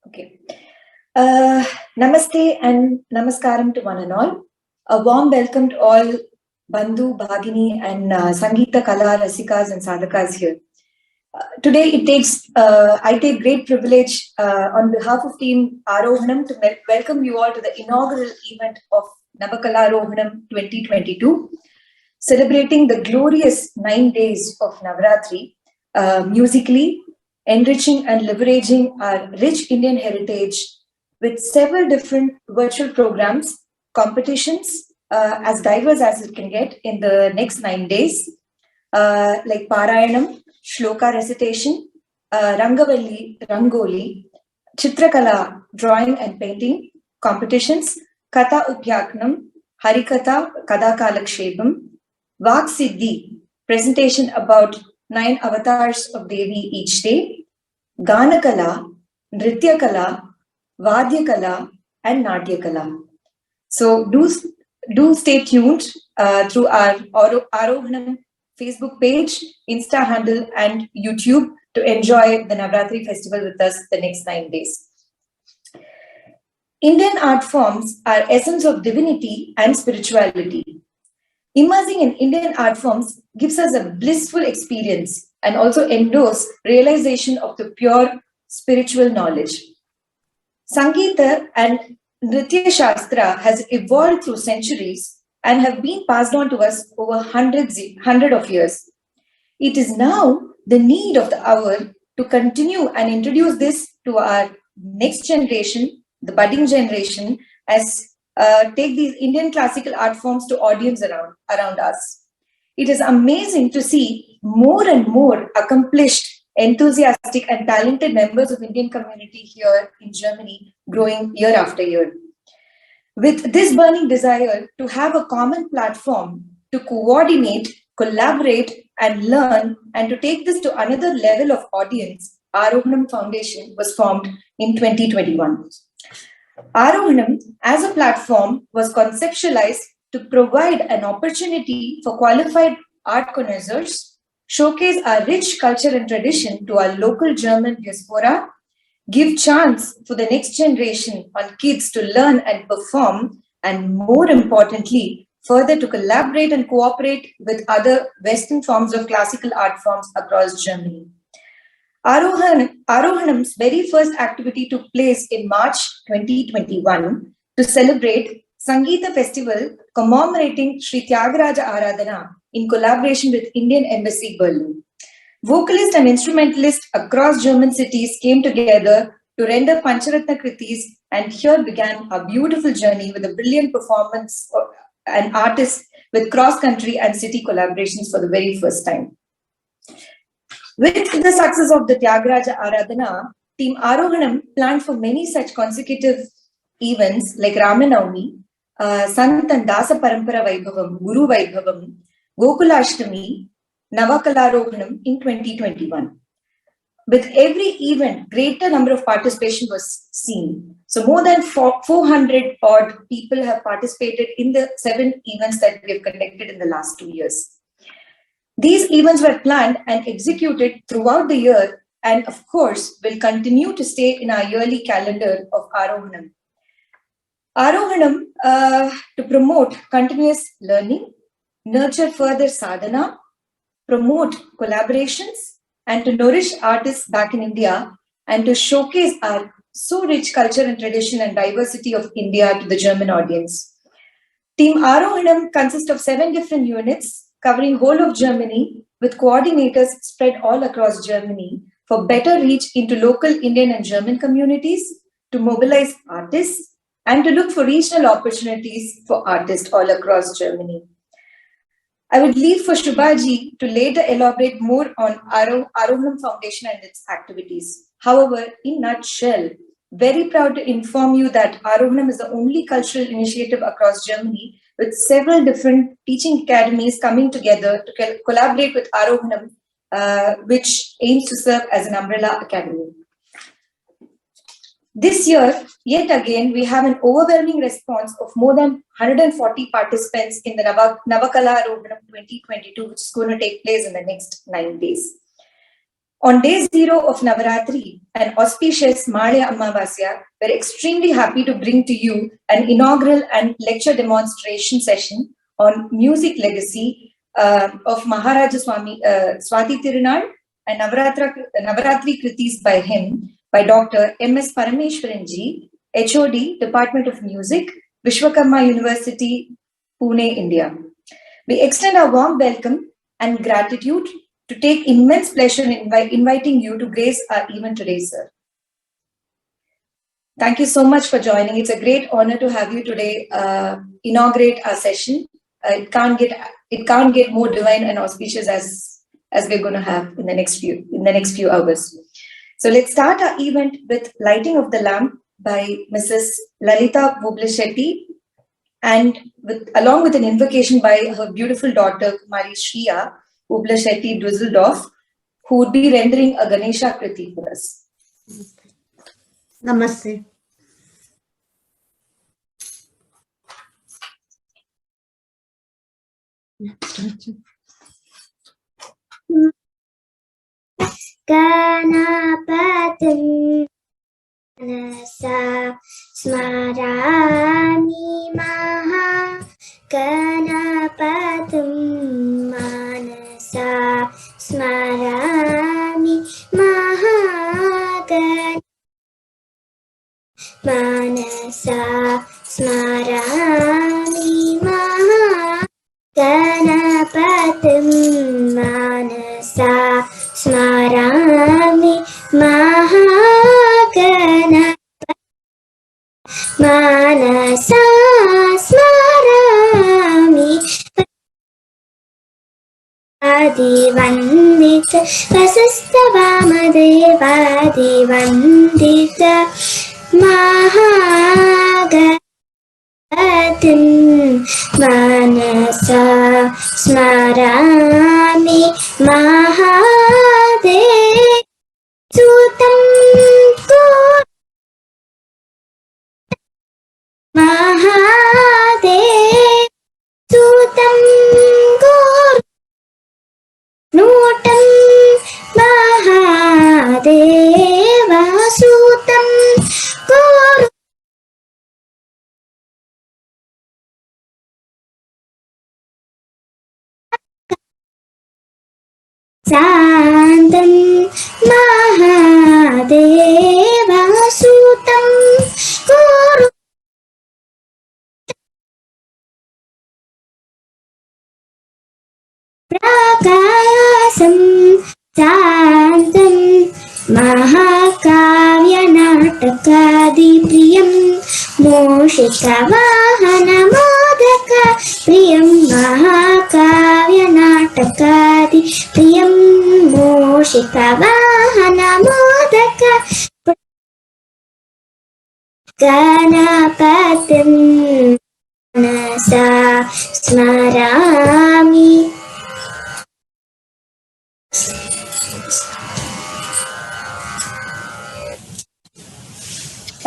Okay. Namaste and namaskaram to one and all. A warm welcome to all Bandhu, Bhagini and Sangeeta Kala Rasikas and Sadhakas here. Today I take great privilege on behalf of Team Aarohanam to welcome you all to the inaugural event of Navakalarohanam 2022, celebrating the glorious 9 days of Navaratri, musically, enriching and leveraging our rich Indian heritage with several different virtual programs, competitions, as diverse as it can get in the next 9 days, like Parayanam, Shloka recitation, Rangavalli, Rangoli, Chitrakala, drawing and painting, competitions, Katha Upyaknam, Harikatha, Kadakalakshepam, Vak Siddhi, presentation about 9 avatars of Devi each day, Ganakala, Nrityakala, Vadyakala, and Natyakala. So do stay tuned through our Aarohanam Facebook page, Insta handle, and YouTube to enjoy the Navaratri festival with us the next 9 days. Indian art forms are essence of divinity and spirituality. Immersing in Indian art forms gives us a blissful experience and also endorse realization of the pure spiritual knowledge. Sangeeta and Nritya Shastra has evolved through centuries and have been passed on to us over hundred of years. It is now the need of the hour to continue and introduce this to our next generation, the budding generation, as take these Indian classical art forms to audience around us. It is amazing to see more and more accomplished, enthusiastic and talented members of Indian community here in Germany growing year after year. With this burning desire to have a common platform to coordinate, collaborate and learn and to take this to another level of audience, Aarohanam Foundation was formed in 2021. Aarohanam as a platform was conceptualized to provide an opportunity for qualified art connoisseurs, showcase our rich culture and tradition to our local German diaspora, give chance for the next generation on kids to learn and perform, and more importantly, further to collaborate and cooperate with other Western forms of classical art forms across Germany. Aarohanam's very first activity took place in March 2021 to celebrate Sangeeta Festival commemorating Sri Tyagaraja Aradhana in collaboration with Indian Embassy Berlin. Vocalists and instrumentalists across German cities came together to render Pancharatna Kritis, and here began a beautiful journey with a brilliant performance and artists with cross-country and city collaborations for the very first time. With the success of the Tyagaraja Aradhana, Team Aarohanam planned for many such consecutive events like Ramanavami, Sant and Dasa Parampara Vaibhavam, Guru Vaibhavam, Gokulashtami, Navakalarohanam in 2021. With every event, greater number of participation was seen. So more than 400 odd people have participated in the 7 events that we have conducted in the last 2 years. These events were planned and executed throughout the year and of course will continue to stay in our yearly calendar of Aarohanam. Aarohanam to promote continuous learning, nurture further sadhana, promote collaborations and to nourish artists back in India and to showcase our so rich culture and tradition and diversity of India to the German audience. Team Aarohanam consists of 7 different units covering whole of Germany with coordinators spread all across Germany for better reach into local Indian and German communities, to mobilize artists and to look for regional opportunities for artists all across Germany. I would leave for Shubhaji to later elaborate more on Aarohanam Foundation and its activities. However, in nutshell, very proud to inform you that Aarohanam is the only cultural initiative across Germany with several different teaching academies coming together to collaborate with Aarohanam, which aims to serve as an umbrella academy. This year, yet again, we have an overwhelming response of more than 140 participants in the Navakalarohanam 2022, which is going to take place in the next 9 days. On day 0 of Navaratri, an auspicious Malya Amavasya, we're extremely happy to bring to you an inaugural and lecture demonstration session on music legacy of Maharaja Swati Tirunal and Navaratri Kritis by him, by Dr. M.S. Parameshwaran Ji, HOD, Department of Music, Vishwakarma University, Pune, India. We extend our warm welcome and gratitude to take immense pleasure in inviting you to grace our event today, sir. Thank you so much for joining. It's a great honor to have you today inaugurate our session. It can't get more divine and auspicious as we're going to have in the next few hours. So let's start our event with lighting of the lamp by Mrs. Lalita Vublashetty, and along with an invocation by her beautiful daughter Kumari Shriya Vublashetty Dusseldorf, who would be rendering a Ganesha Kriti for us. Namaste. Ganapatam manasa smarami maha Ganapatam manasa smarami maha manasa smarami maha Ganapatam manasa smarami maha manasa smarami Adivandita Vasasthavamadevaadivandita Mahagatim manasa smarami Mahadev Sutam Mahadev Sutam Nutam Mahadeva Sutam Guru Santam Mahadeva Sutam Guru Prakasam Santam Mahakavya Natakadi Priyam Moshika Vahana Modaka Priyam Mahakavya Natakadi Priyam Moshika Vahana Modaka Ganapatam manasa smarami.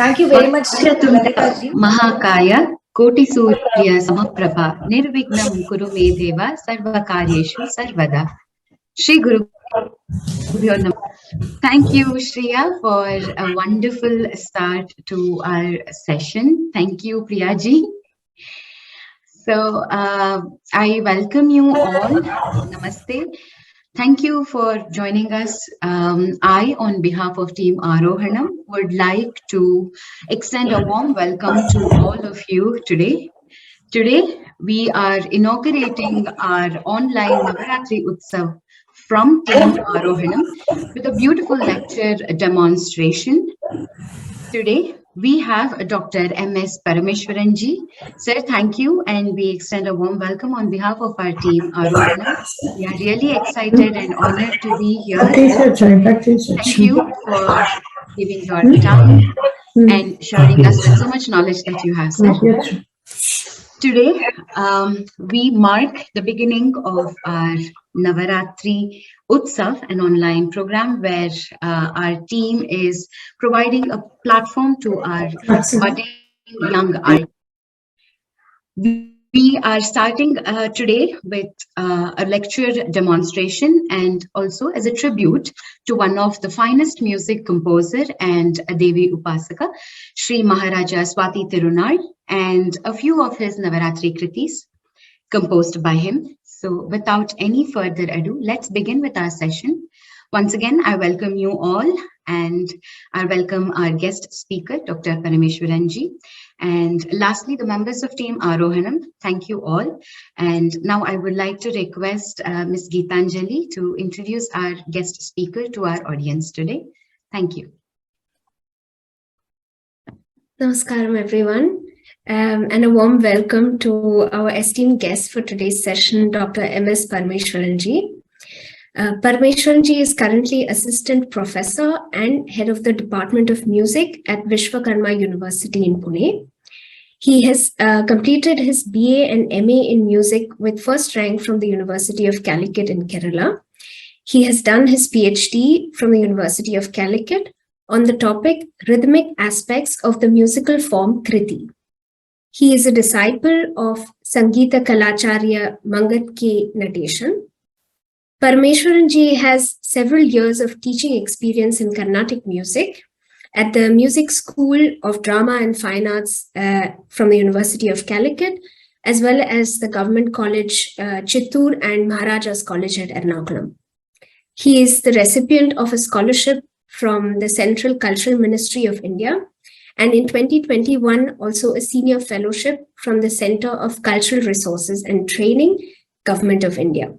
Thank you very much, Lalita ji. Mahakaya Koti Surya Samaprabha Nirvignam Kuru Me Deva Sarvakaryeshu Sarvada. Shri Guru. Thank you, Shriya, for a wonderful start to our session. Thank you, Priyaji. So, I welcome you all. Namaste. Thank you for joining us. I, on behalf of Team Aarohanam, would like to extend a warm welcome to all of you today. Today, we are inaugurating our online Navaratri Utsav from Team Aarohanam with a beautiful lecture demonstration. Today, we have Dr. M.S. Parameshwaran Ji. Sir, thank you, and we extend a warm welcome on behalf of our Team Aarohanam. We are really excited and honored to be here. Thank you for giving your time and sharing us with so much knowledge that you have, sir. Today, we mark the beginning of our Navaratri Utsav, an online program where our team is providing a platform to our budding young artists. We are starting today with a lecture demonstration and also as a tribute to one of the finest music composer and Devi Upasaka, Sri Maharaja Swati Tirunal, and a few of his Navaratri Kritis composed by him. So without any further ado, let's begin with our session. Once again, I welcome you all and I welcome our guest speaker, Dr. Parameshwaran Ji. And lastly, the members of Team Aarohanam, thank you all. And now I would like to request Ms. Geetanjali to introduce our guest speaker to our audience today. Thank you. Namaskaram, everyone, and a warm welcome to our esteemed guest for today's session, Dr. M.S. Parameshwaran Ji. Parameshwaran Ji is currently Assistant Professor and Head of the Department of Music at Vishwakarma University in Pune. He has completed his BA and MA in Music with first rank from the University of Calicut in Kerala. He has done his PhD from the University of Calicut on the topic Rhythmic Aspects of the Musical Form Kriti. He is a disciple of Sangeeta Kalacharya Mangat K. Nateshan. Parameshwaran Ji has several years of teaching experience in Carnatic music at the Music School of Drama and Fine Arts from the University of Calicut, as well as the Government College Chittoor and Maharaja's College at Ernakulam. He is the recipient of a scholarship from the Central Cultural Ministry of India, and in 2021 also a senior fellowship from the Center of Cultural Resources and Training, Government of India.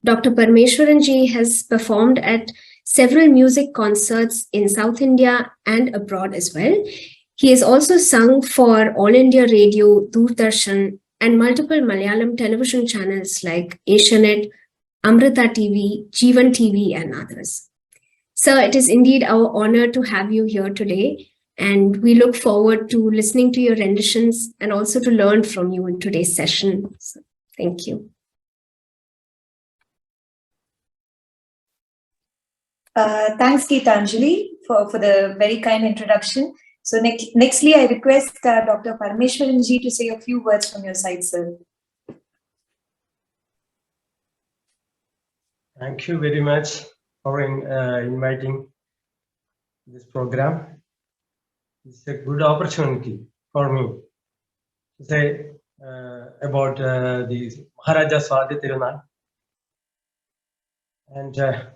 Dr. Parameshwaran Ji has performed at several music concerts in South India and abroad as well. He has also sung for All India Radio, Doordarshan, and multiple Malayalam television channels like Asianet, Amrita TV, Jeevan TV, and others. Sir, it is indeed our honor to have you here today, and we look forward to listening to your renditions and also to learn from you in today's session. So, thank you. Thanks, Geetanjali, for the very kind introduction. So nextly, I request Dr. Parameshwaran Ji to say a few words from your side, sir. Thank you very much for inviting this program. It's a good opportunity for me to say about the Maharaja Swati Tirunal. And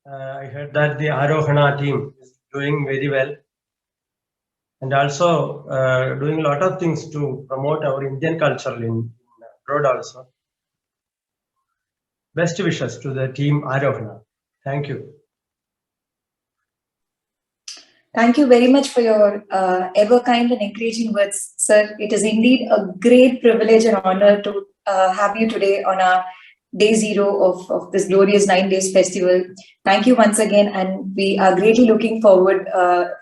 I heard that the Aarohana team is doing very well and also doing a lot of things to promote our Indian culture in abroad also. Best wishes to the team Aarohana. Thank you. Thank you very much for your ever kind and encouraging words, sir. It is indeed a great privilege and honor to have you today on our day zero of this glorious 9 days festival. Thank you once again, and we are greatly looking forward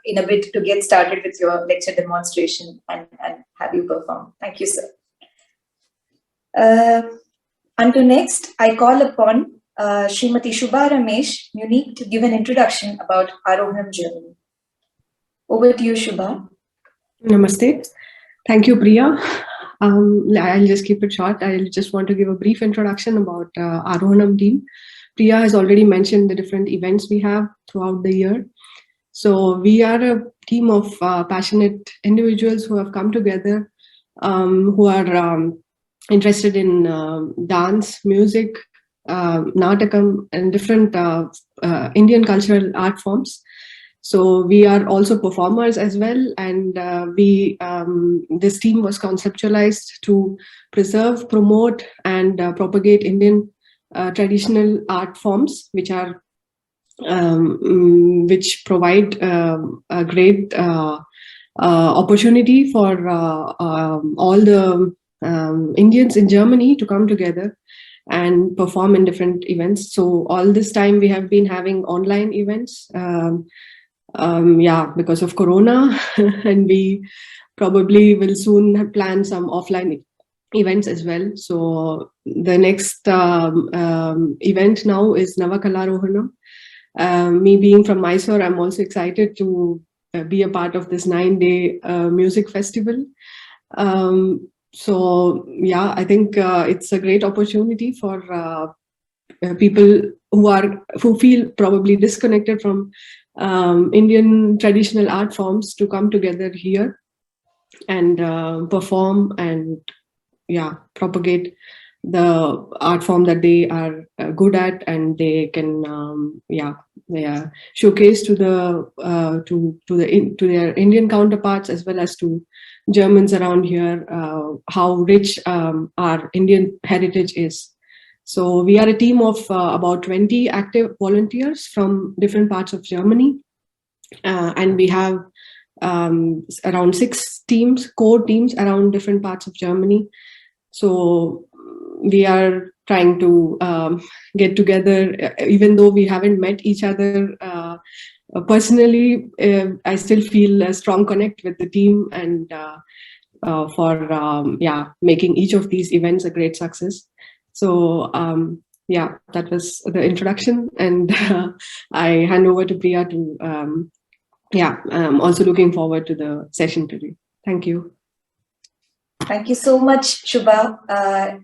in a bit to get started with your lecture demonstration and have you perform. Thank you, sir. Until next, I call upon Srimati Shubha Ramesh, Munich, to give an introduction about Aarohanam Germany. Over to you, Shubha. Namaste. Thank you, Priya. I'll just keep it short. I just want to give a brief introduction about Aarohanam team. Priya has already mentioned the different events we have throughout the year. So we are a team of passionate individuals who have come together, who are interested in dance, music, natakam, and different Indian cultural art forms. So we are also performers as well, and this team was conceptualized to preserve, promote, and propagate Indian traditional art forms, which are which provide a great opportunity for all the Indians in Germany to come together and perform in different events. So all this time we have been having online events. Because of Corona, and we probably will soon plan some offline events as well. So the next event now is Navakalarohanam. Me being from Mysore, I'm also excited to be a part of this 9-day music festival. So yeah, I think it's a great opportunity for people who feel probably disconnected from Indian traditional art forms to come together here and perform and propagate the art form that they are good at, and they can showcase to their Indian counterparts as well as to Germans around here how rich our Indian heritage is. So we are a team of about 20 active volunteers from different parts of Germany, and we have around 6 core teams around different parts of Germany. So we are trying to get together, even though we haven't met each other personally. I still feel a strong connect with the team, and for making each of these events a great success. So that was the introduction, and I hand over to Priya to I'm also looking forward to the session today. Thank you. Thank you so much, Shubha.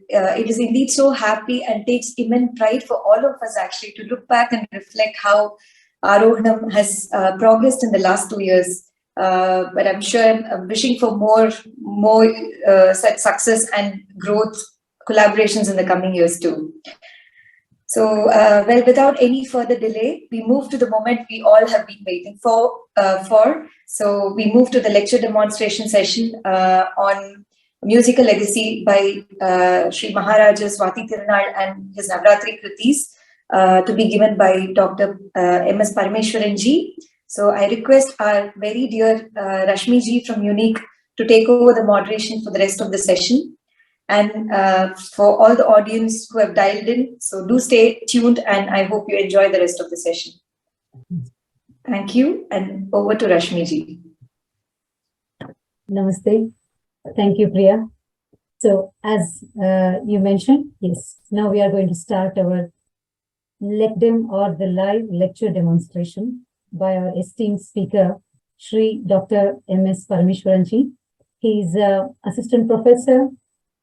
It is indeed so happy and takes immense pride for all of us actually to look back and reflect how Aarohanam has progressed in the last 2 years. But I'm sure I'm wishing for more such success and growth collaborations in the coming years too. So, well, without any further delay, we move to the moment we all have been waiting for. So we move to the lecture demonstration session on musical legacy by Sri Maharaja Swati Tirunal and his Navaratri Kritis, to be given by Dr. M.S. Parameshwaran Ji. So I request our very dear Rashmi Ji from Unique to take over the moderation for the rest of the session. And for all the audience who have dialed in, so do stay tuned, and I hope you enjoy the rest of the session. Thank you, and over to Rashmi Ji. Namaste. Thank you, Priya. So, as you mentioned, yes, now we are going to start our lec-dem or the live lecture demonstration by our esteemed speaker, Shri Dr. M.S. Parameshwaran Ji. He is Assistant Professor,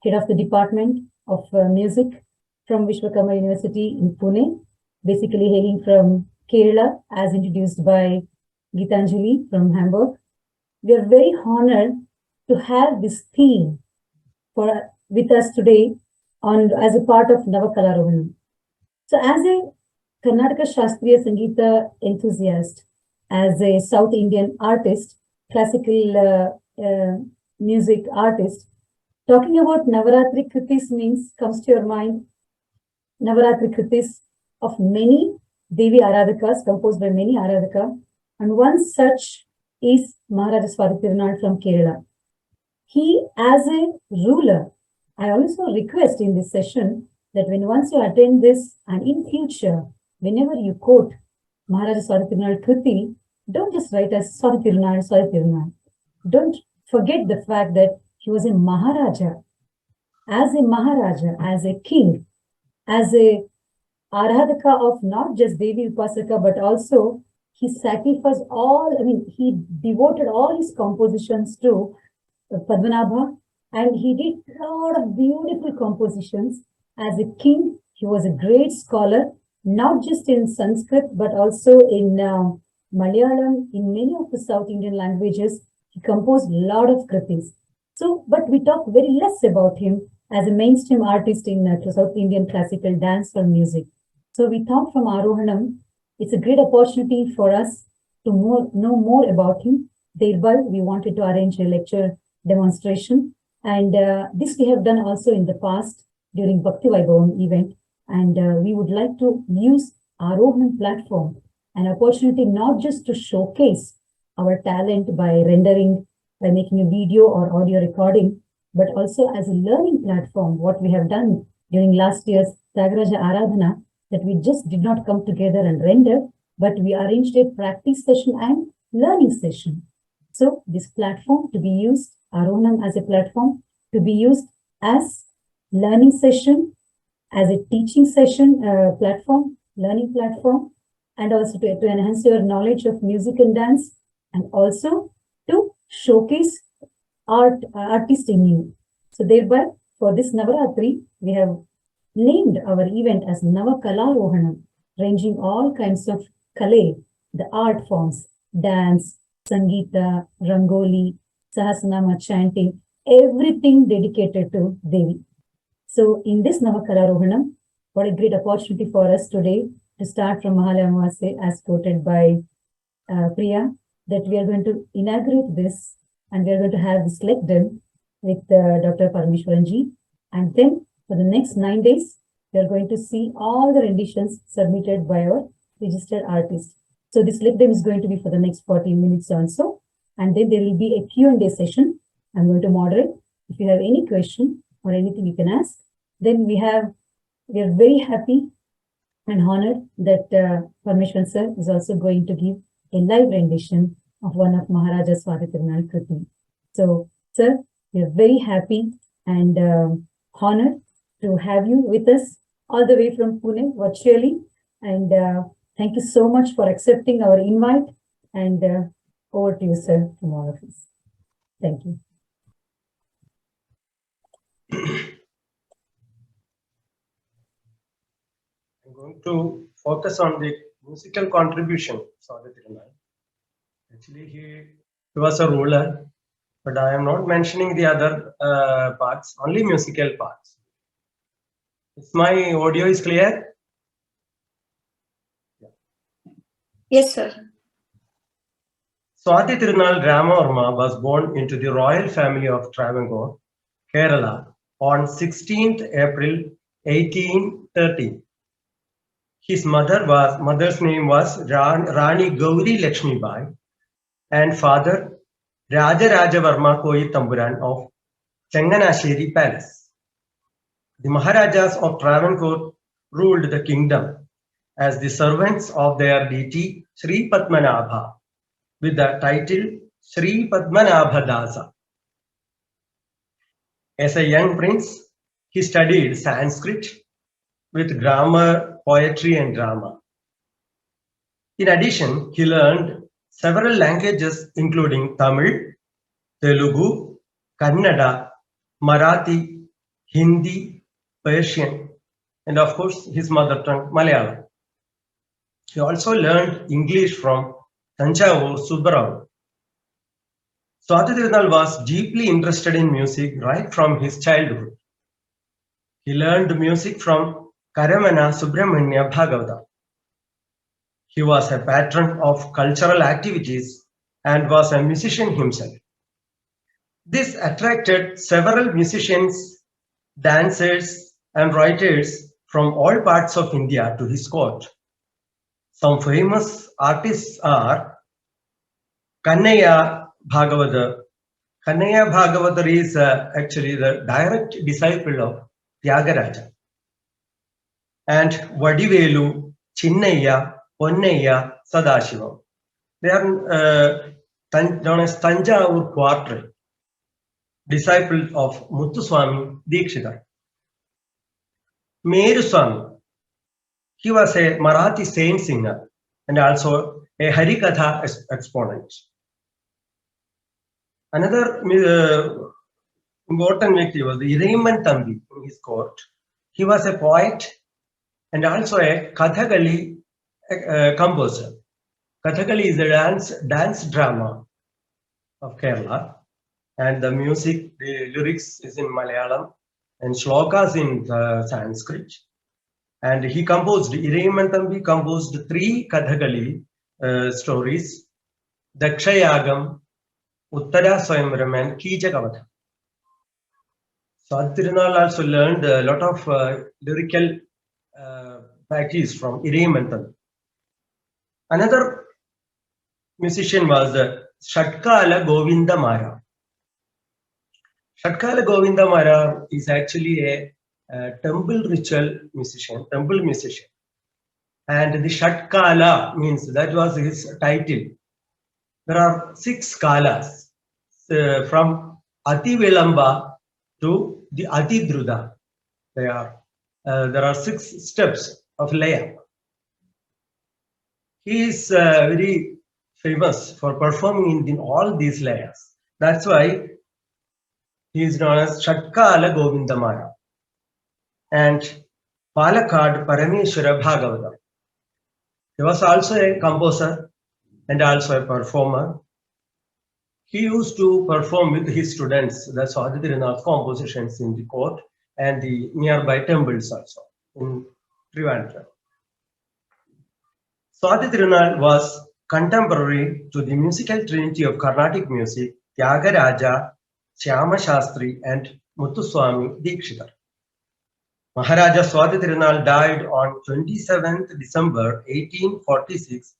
Head of the Department of Music from Vishwakarma University in Pune, basically hailing from Kerala, as introduced by Gitanjali from Hamburg. We are very honored to have this theme with us today as a part of Navakalarohanam. So as a Karnataka Shastriya Sangeeta enthusiast, as a South Indian artist, classical music artist, talking about Navaratri Kritis comes to your mind Navaratri Kritis of many Devi Aradhakas, composed by many Aradhaka, and one such is Maharaja Swati Tirunal from Kerala. He, as a ruler, I also request in this session that once you attend this and in future, whenever you quote Maharaja Swati Tirunal Kriti, don't just write as Swati Tirunal, Swati Tirunal. Don't forget the fact that he was a Maharaja. As a Maharaja, as a king, as a Aradhaka of not just Devi Upasaka, but also he sacrificed he devoted all his compositions to Padmanabha, and he did a lot of beautiful compositions. As a king, he was a great scholar, not just in Sanskrit, but also in Malayalam, in many of the South Indian languages. He composed a lot of kritis. So, but we talk very less about him as a mainstream artist in South Indian classical dance or music. So we thought from Aarohanam, it's a great opportunity for us to know more about him. Thereby, we wanted to arrange a lecture demonstration. And this we have done also in the past during Bhakti Vaibhavam event. And we would like to use Aarohanam platform, an opportunity not just to showcase our talent by making a video or audio recording, but also as a learning platform, what we have done during last year's Tyagaraja Aradhana, that we just did not come together and render, but we arranged a practice session and learning session. So this platform to be used, Aarohanam as a platform, to be used as learning session, as a teaching session platform, learning platform, and also to enhance your knowledge of music and dance, and also to showcase artist in you. So thereby, for this Navaratri, we have named our event as Navakalarohanam, ranging all kinds of kale, the art forms, dance, Sangeeta, Rangoli, Sahasranama chanting, everything dedicated to Devi. So in this Navakalarohanam, what a great opportunity for us today to start from Mahala Amavasya as quoted by Priya, that we are going to inaugurate this and we are going to have this lec-dem with Dr. Parameshwaran Ji. And then for the next 9 days, we are going to see all the renditions submitted by our registered artists. So this lec-dem is going to be for the next 40 minutes also. And then there will be a Q&A session. I'm going to moderate. If you have any question or anything you can ask, then we are very happy and honored that Parameshwaran sir is also going to give a live rendition of one of Maharaja Swati Tirunal Kritis. So, sir, we are very happy and honored to have you with us all the way from Pune virtually. And thank you so much for accepting our invite. And over to you, sir, from all of us. Thank you. I'm going to focus on the musical contribution of Swati Tirunal. Actually, he was a ruler, but I am not mentioning the other parts, only musical parts. Is my audio is clear? Yes, sir. Swati Tirunal Ramavarma was born into the royal family of Travancore, Kerala, on 16th April 1830. His mother's name was Rani Gauri Lakshmi Bai, and father Rajaraja Varma Koi Tamburan of Changanasheri Palace. The Maharajas of Travancore ruled the kingdom as the servants of their deity Sri Padmanabha, with the title Sri Padmanabha Dasa. As a young prince, he studied Sanskrit with grammar, poetry, and drama. In addition, he learned several languages including Tamil, Telugu, Kannada, Marathi, Hindi, Persian, and of course his mother tongue Malayalam. He also learned English from Tanjavur Subbarao. Swati Tirunal was deeply interested in music right from his childhood. He learned music from Karamana Subramanya Bhagavata. He was a patron of cultural activities and was a musician himself. This attracted several musicians, dancers, and writers from all parts of India to his court. Some famous artists are Kannaya Bhagavatar. Kannaya Bhagavatar is actually the direct disciple of Tyagaraja. And Vadivelu, Chinnaya, Ponnaya, Sadashivam. They are known as Tanjavur Quarteri, disciple of Muthuswami Dikshidhar. Meruswami, he was a Marathi saint singer and also a Harikatha exponent. Another important victim was the Iraiman Thambi in his court. He was a poet and also a Kathakali composer. Kathakali is a dance drama of Kerala, and the music, the lyrics is in Malayalam and shlokas in Sanskrit. And he composed, Iraiman Thambi composed 3 Kathakali stories, Dakshayagam, Uttara Swayamvaram, and Kijakavata. Swati Tirunal also learned a lot of lyrical practice from Iraiman Thambi. Another musician was Shatkala Govinda Mara. Shatkala Govinda Mara is actually a temple ritual musician, temple musician. And the Shatkala means that was his title. There are 6 kalas from Ati Vilamba to the Ati Druda. There are 6 steps of laya. He is very famous for performing in all these layers. That's why He is known as Shatkala Govindamara and Palakkad Parameshwara Bhagavatam. He was also a composer and also a performer. He used to perform with his students the Swati Tirunal compositions in the court and the nearby temples also in Trivandrum. Swati Tirunal was contemporary to the musical trinity of Carnatic music, Tyagaraja, Shyama Shastri and Muthuswami Dikshitar. Maharaja Swati Tirunal died on 27th December 1846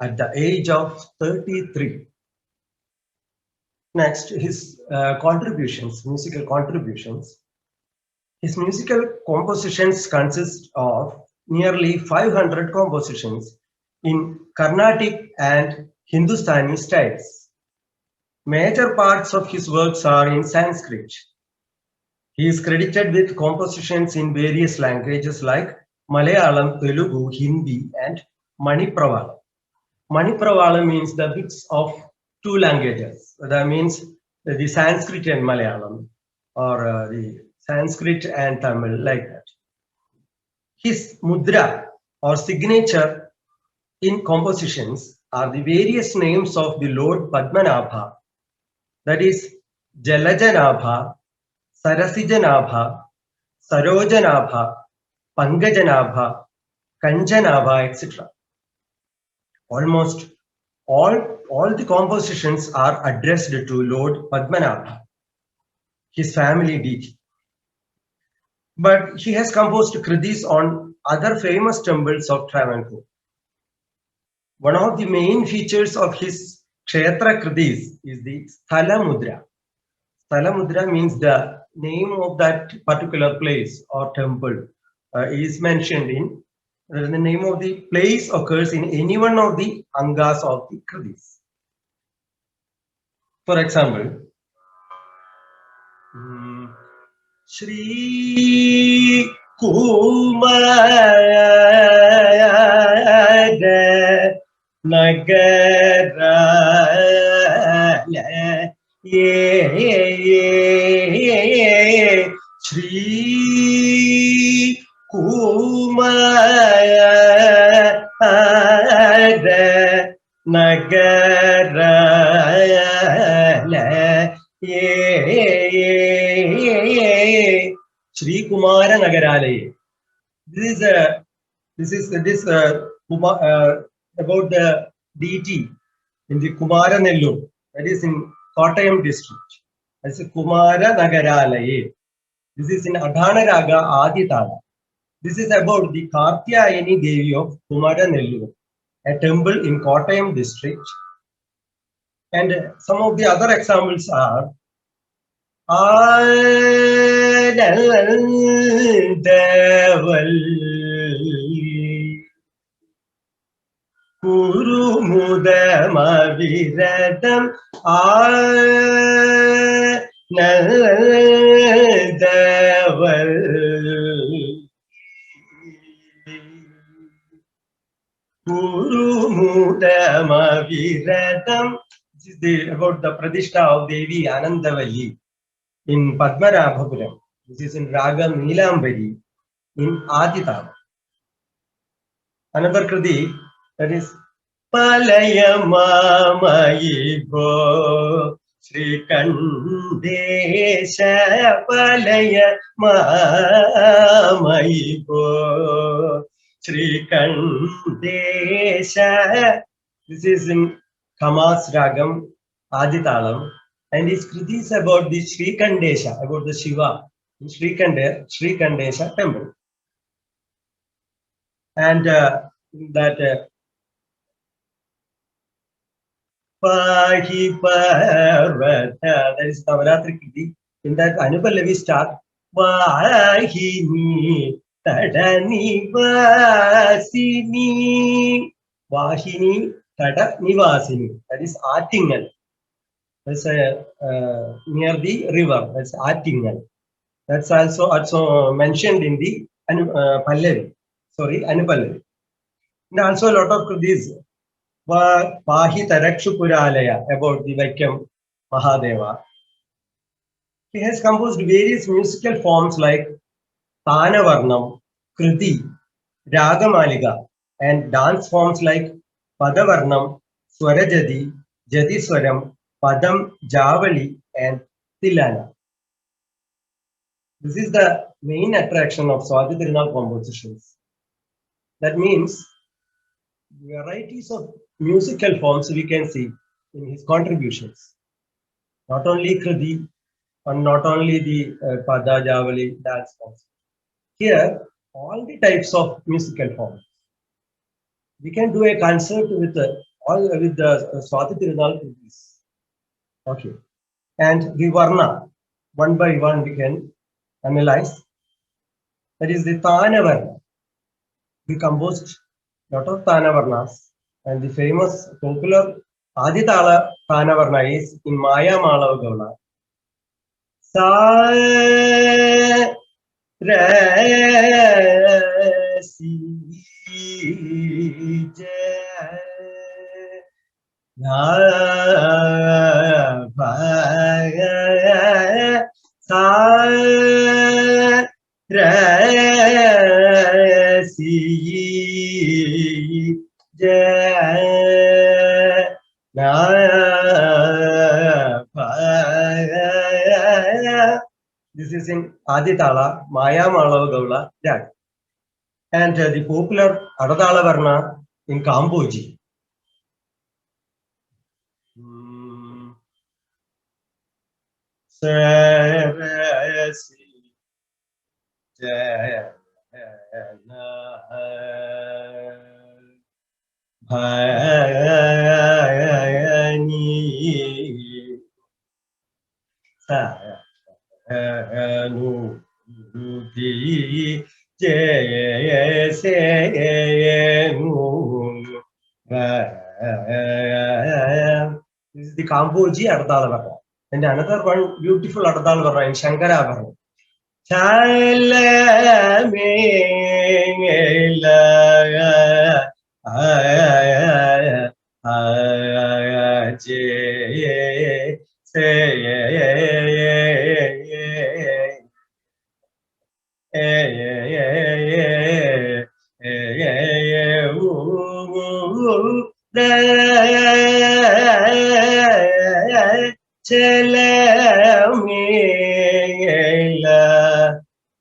at the age of 33. Next, his contributions, musical contributions. His musical compositions consist of nearly 500 compositions in Carnatic and Hindustani styles. Major parts of his works are in Sanskrit. He is credited with compositions in various languages like Malayalam, Telugu, Hindi, and Manipravala. Manipravala means the mix of two languages. That means the Sanskrit and Malayalam, or the Sanskrit and Tamil, like that. His mudra or signature in compositions are the various names of the Lord Padmanabha, that is Jalajanabha, Sarasijanabha, Sarojanabha, Pangajanabha, Kanjanabha, etc. Almost all the compositions are addressed to Lord Padmanabha, his family deity. But he has composed kritis on other famous temples of Travancore. One of the main features of his Kshetra kritis is the Sthala Mudra. Sthala Mudra means the name of that particular place or temple is mentioned in the name of the place occurs in any one of the angas of the kritis. For example, Shri Kumara Nagara Shri Kumara Nagara Shri Kumara Nagaralaya. This is about the deity in the Kumaranellur, that is in Kottayam district. That's a Kumara Nagaralaya. This is in Adhana Raga Aditala. This is about the Kartyayani Devi of Kumaranellur, a temple in Kottayam district. And some of the other examples are Kurumudamaviradam Nadaval Kurumudamaviradam. This is about the Pradishta of Devi Anandavali in Padmarabhapuram. This is in Raga Neelambari in Aditala. Another kriti, that is Palayamamayibo Sri Kandesha Palayamamayibo Sri Kandesha. This is in Kamas Ragam Aditalam, and his kriti is about the Sri Kandesha, about the Shiva in Sri Kandesha temple. And that Pahi Parvata, that is Navaratri Kriti. In that Anupallavi start Vahini Tada Nivasini. Vahini Tada Nivasini. That is Attingal. That's near the river. That's Attingal. That's also mentioned in the Pallavi. Sorry, Anupallavi. And also a lot of these Pahi Tarakshupuralaya about the Vaikyam Mahadeva. He has composed various musical forms like Tanavarnam, Kriti, Ragamaliga, and dance forms like Padavarnam, Swarajadi, Jadiswaram, Padam, Javali, and Tilana. This is the main attraction of Swati Tirunal compositions. That means varieties of musical forms we can see in his contributions. Not only Kriti and not only the Pada, Javali, dance forms. Here, all the types of musical forms. We can do a concert with the Swati Tirunal Kritis. Okay. And the Varna, one by one we can analyze. That is the Tana Varna. We composed a lot of Tana Varnas. And the famous popular Aditala Tana Varna is in Maya Malav Gaula. Sa Re Si Na Bha Sa Re Si Na Bha. This is in Aditala, Maya Malav Gaula, that. And the popular Adadala Varna in Kamboji. This is the Kamboji Ardala Varna. And another one beautiful Ardala Varna in Shankara Varna.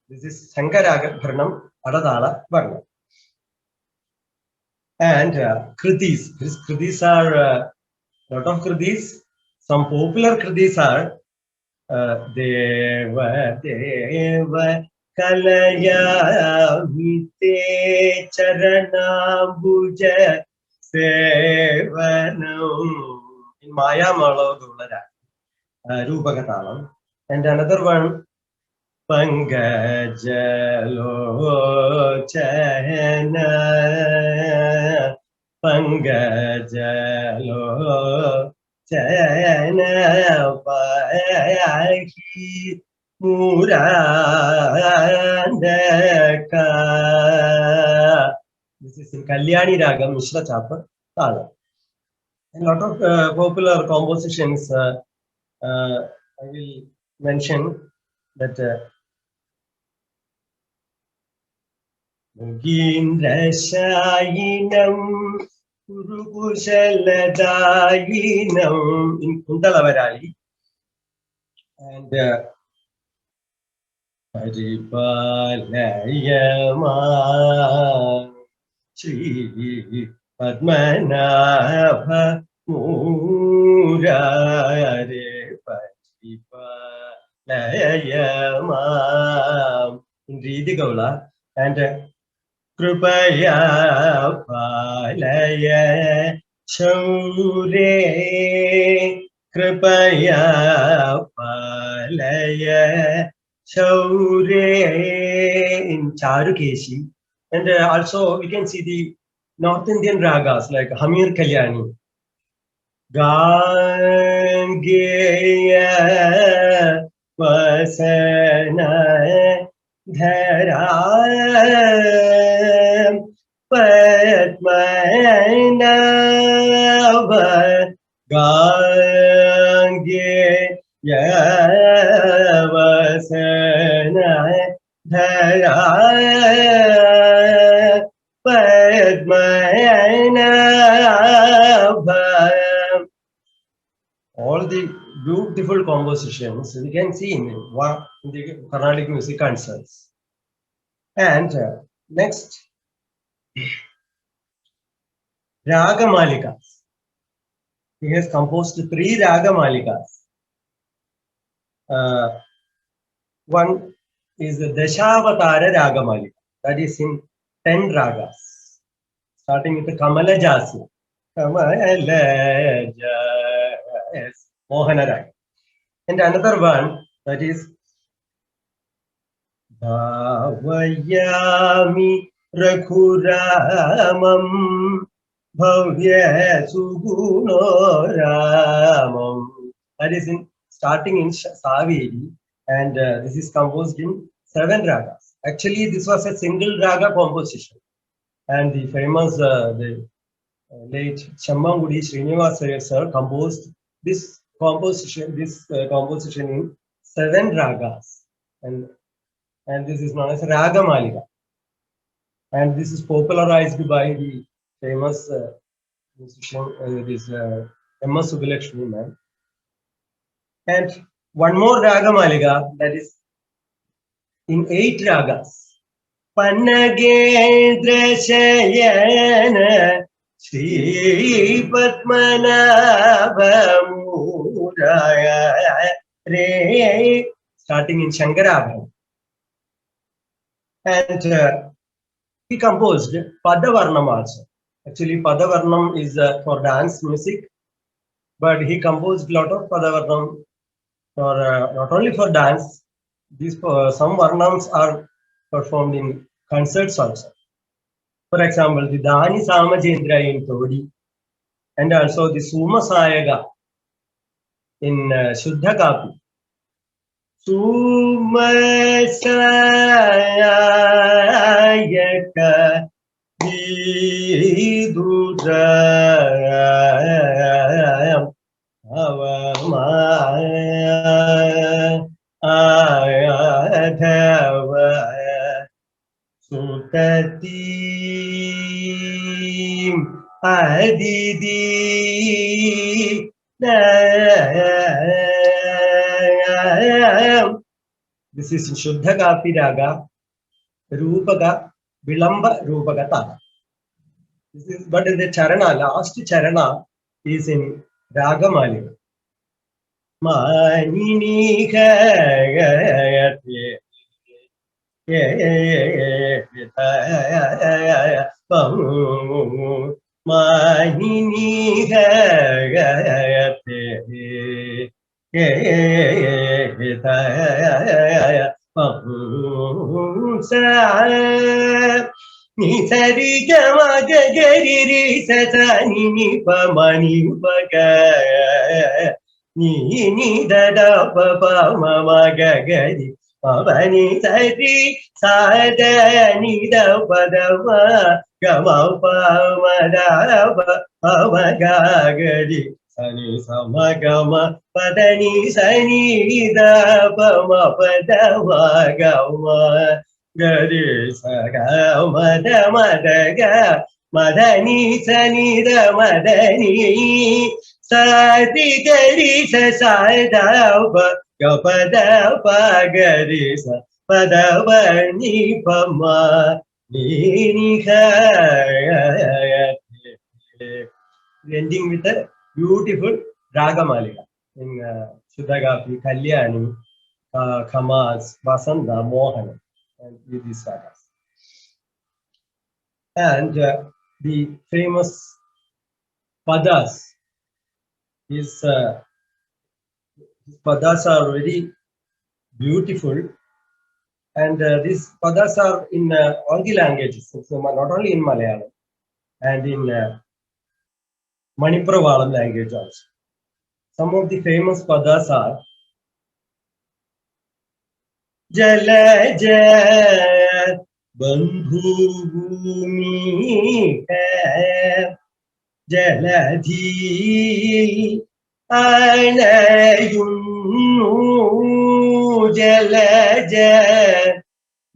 This is Shankara Varnam, Adadala Varnam. And Kritis. These Kritis are a lot of Kritis. Some popular Kritis are Deva Deva Kalaya Vite Charana Bhuja Sevanam in Maya Malo Gulara Rupakatalam. And another one Pangajalo Chana Pangajalo Chana Pahi Murandaka. This is in Kalyani Raga Mishra Chapa Tala. A lot of popular compositions I will mention that Mugindrashayinam Urukushaladayinam in Kundalavarali and Paripalayama Shri Padmanabha Murare Paripalayama in Ridi Gaula and Krupaya Palaya Chaure Krupaya Palaya Chaure in Charukeshi. And also we can see the North Indian ragas like Hamir Kalyani. Gangeya Vasana Dharam Padmanava Gangeya All the beautiful compositions we can see in the Carnatic music concerts. And next, Raga Malikas. He has composed 3 Raga Malikas. One is the Dashavatara Raga Malika, that is in 10 ragas, starting with the Kamala Jasi. Kamala Jas, Mohana Raga. And another one that is Bhavayami Rakhuramam Bhavya Sugunoramam. That is in starting in Saveri, and this is composed in 7 ragas. Actually, this was a single raga composition, and the famous the late Shammangudi Srinivasa sir composed this composition in 7 ragas, and this is known as Raga Malika, and this is popularized by the famous musician M.S. Subbulakshmi man. And one more Raga Malika, that is in 8 ragas. Pannagendra Shayana Shri Padmanabha Muraya Re, starting in Shankarabharam. And he composed Padavarnam also. Actually, Padavarnam is for dance music, but he composed a lot of Padavarnam for not only for dance. These some Varnams are performed in concerts also. For example, the Dani Samajendra in Todi, and also the Suma Sayaga in Shuddha Kapi. Suma Sayaga Vidura Avamaya Ayadhava Sutati Adidi. This is in Shuddha Kapi Raga, Rupaka, Vilamba Rupaka Tana. This is, but in the Charana, last Charana is in Raga Malika. Manini Kayate Manini Kayate Nisari Gamaga Gari Satani Pamani Paga Ni Dada Papa Mama Gagari Pavani Sari Sada Nida Padava Gamapa Madava Pavagagari Sani Samagama Padani Sani Ida Pama Padava Gama Gari Saga Madamadaga Madani Sanida Madani Sati Gari Sasadava Gapada Pagarisa Padavani Pama Ninika. Ending with a beautiful Raga Malika in Shuddhagapi, Kalyani, Kamas, Vasanta, Mohana, and with these ragas. And the famous Padas, his Padas are very beautiful, and these Padas are in all the languages, so not only in Malayalam and in Manipuravalam language also. Some of the famous Padas are Jalaja Bandhu Bhumi Jaladhi Anayunu जलज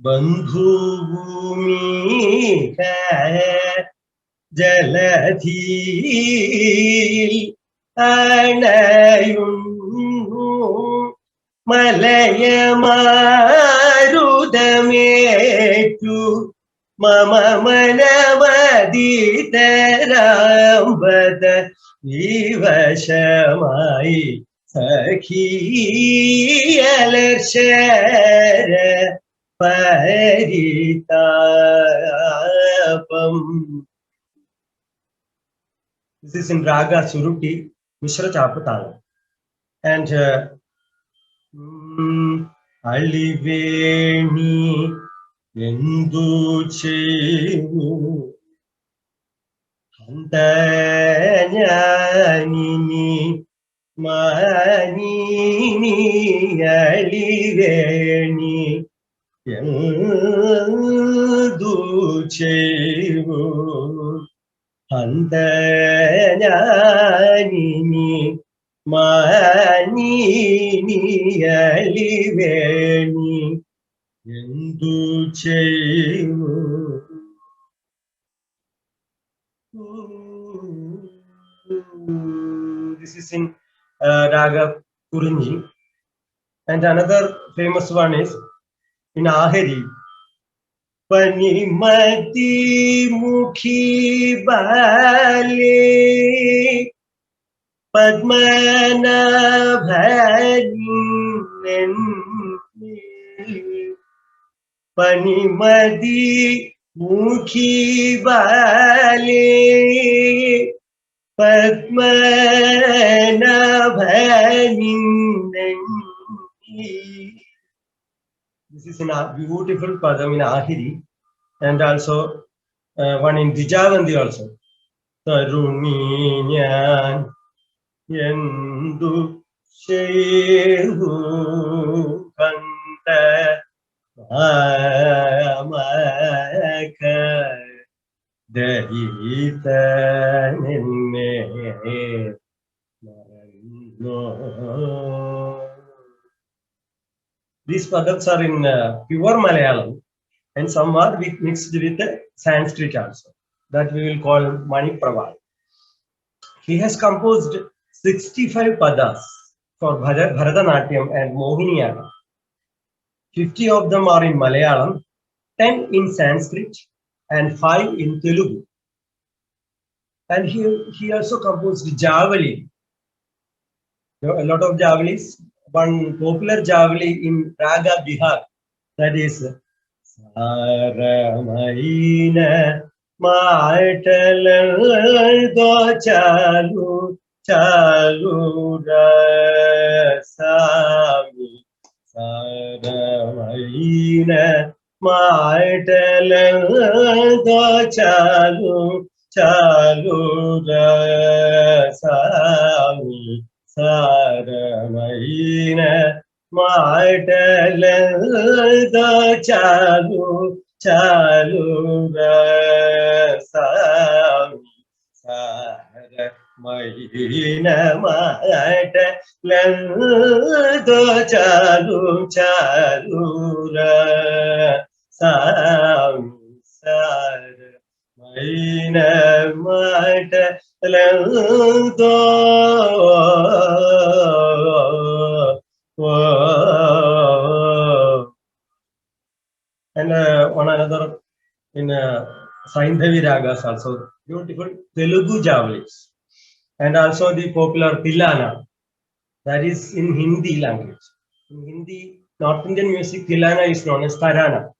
बंधु भूमि जलधि अणयुन्नु Malay मारुदमेतु मम मनमदितराम्बद विवशमायि सखीयलर्शर परितापम्. This is in Raga Suruti, Mishra Chapatala. And Aliveni Endu Chevu Hantanini Manini Aliveni Endu Chevu Hantanini Manini Aliveni Endu Chevu. This is in Raga Kurinji. And another famous one is in Aheri. Panimati Mukhi Bale Padmanabhanin Panimati Mukhi Bale Padmanabhanin. This is in a beautiful padam in Ahiri, and also one in Dijavandi also. Taruniyan Yendu Shehu Kanta Amaka Dahita Nene Marano. These padams are in pure Malayalam, and some are mixed with Sanskrit also. That we will call Mani Praval. He has composed 65 padas for Bharatanatyam and Mohiniyattam. 50 of them are in Malayalam, 10 in Sanskrit, and 5 in Telugu. And he also composed Javali. A lot of Javalis. One popular Javali in Raga Bihar, that is Saramaina Maitalando Chalu Chalu Rasami Saramaina Maitalando Chalu Chalu Rasami Saramaina Maitalanda Chalu Chalu Rasami Saramaina Maitalanda Chalu Chalu Rasami Saramaina Maitalanda. And one another in Saindhavi Ragas also, beautiful Telugu Javalis. And also the popular Tilana, that is in Hindi language. In Hindi, North Indian music, Tilana is known as Tarana.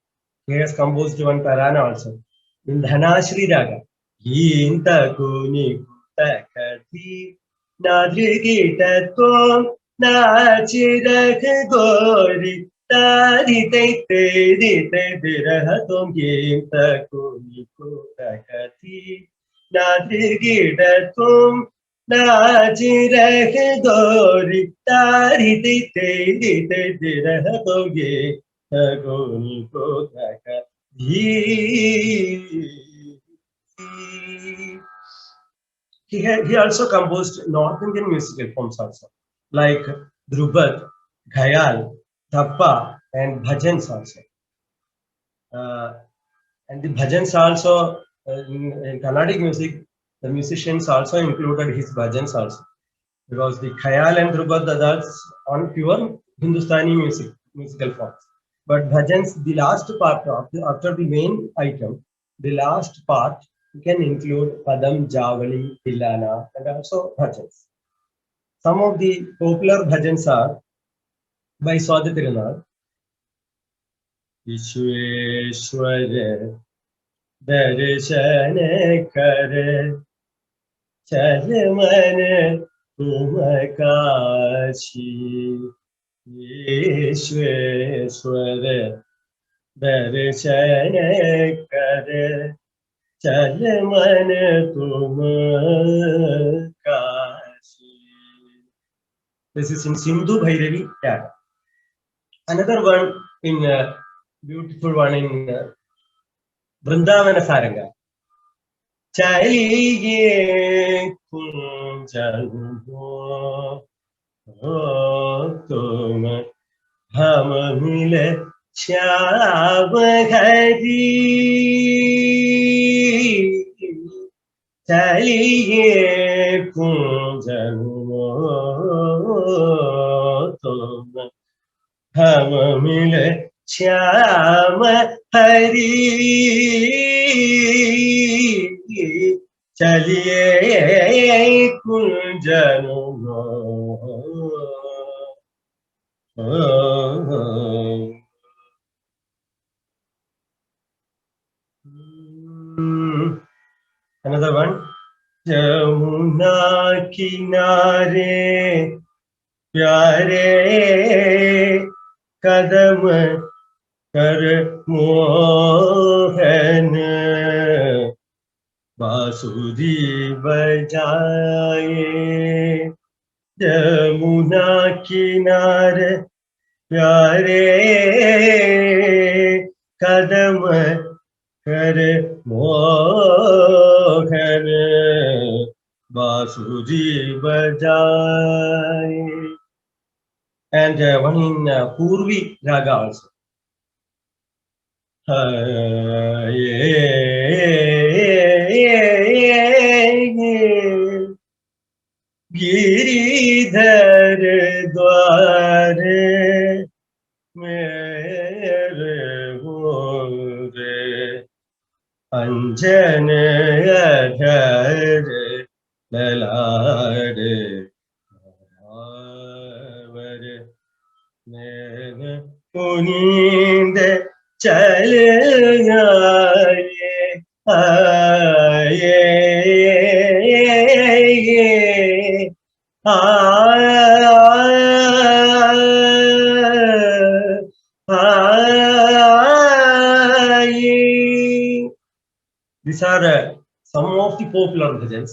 He has composed one Tarana also. In Dhanashri Raga, Yinta Kuni Kutakati Nadrigita Tom Nachirak Gori Tadi Te Te Birahatom Yinta Kuni Kutakati Nadrigita Tom Nachirak Gori Tadi Te Birahatom Yinta Kuni Kutakati. He also composed North Indian musical forms also, like Drupad, Ghayal, tappa and bhajans also. And the bhajans also, in Carnatic music, the musicians also included his bhajans also. Because the khayal and drubad, that's on pure Hindustani musical forms. But bhajans, the last part of after the main item, the last part, you can include padam, javali, tilana, and also bhajans. Some of the popular bhajans are by Swati Tirunal. Vishwakarma darshan kar chal man tum kashi. Vishwakarma darshan kar chal man tum kashi. This is in Sindhu Bhairavi Tag. Another one in beautiful one in Vrindavana Saranga. Chaliye kunjalo tum ham mile shyam hari. Chaliye kunjalo tum ham mile shyam hari. Chaliye kunjano Another one. Jamuna kinare pyare kadam kar mohan बांसुरी बजाए यमुना किनारे प्यारे कदम कर मोहन बांसुरी बजाए. And one in Purvi Raga also. Giridhar द्वारे मेरे मोरे अंजन अधर ललारे मेरे पुनींद चल आए These are some of the popular bhajans.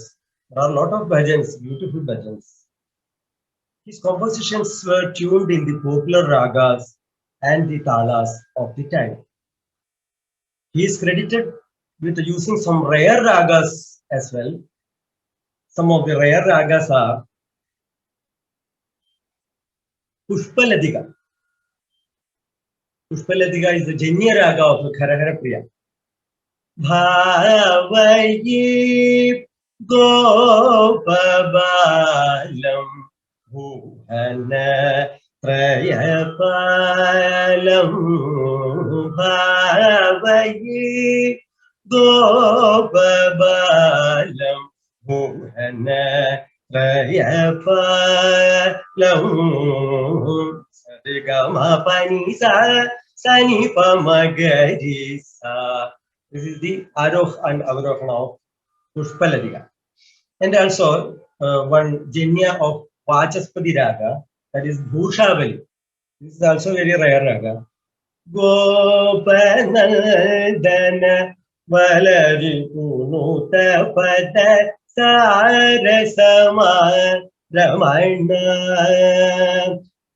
There are a lot of bhajans, beautiful bhajans. His compositions were tuned in the popular ragas and the talas of the time. He is credited with using some rare ragas as well. Some of the rare ragas are Pushpaladika. Pushpaladika is the Janya raga of Kharahara Priya. Bhavayi Gopabalam Bhuvana Trayapalam Bhavayi Gopabalam Bhuvana Trayapalam Sadgama Panisa Sani Pamagarisa. This is the Aroh and Avarohana of Pushpaladika. And also one Janya of Vachaspati Raga, that is Bhushavali. This is also very rare Raga. Gopanandana Valari Punuta Pada Sarasama Ramana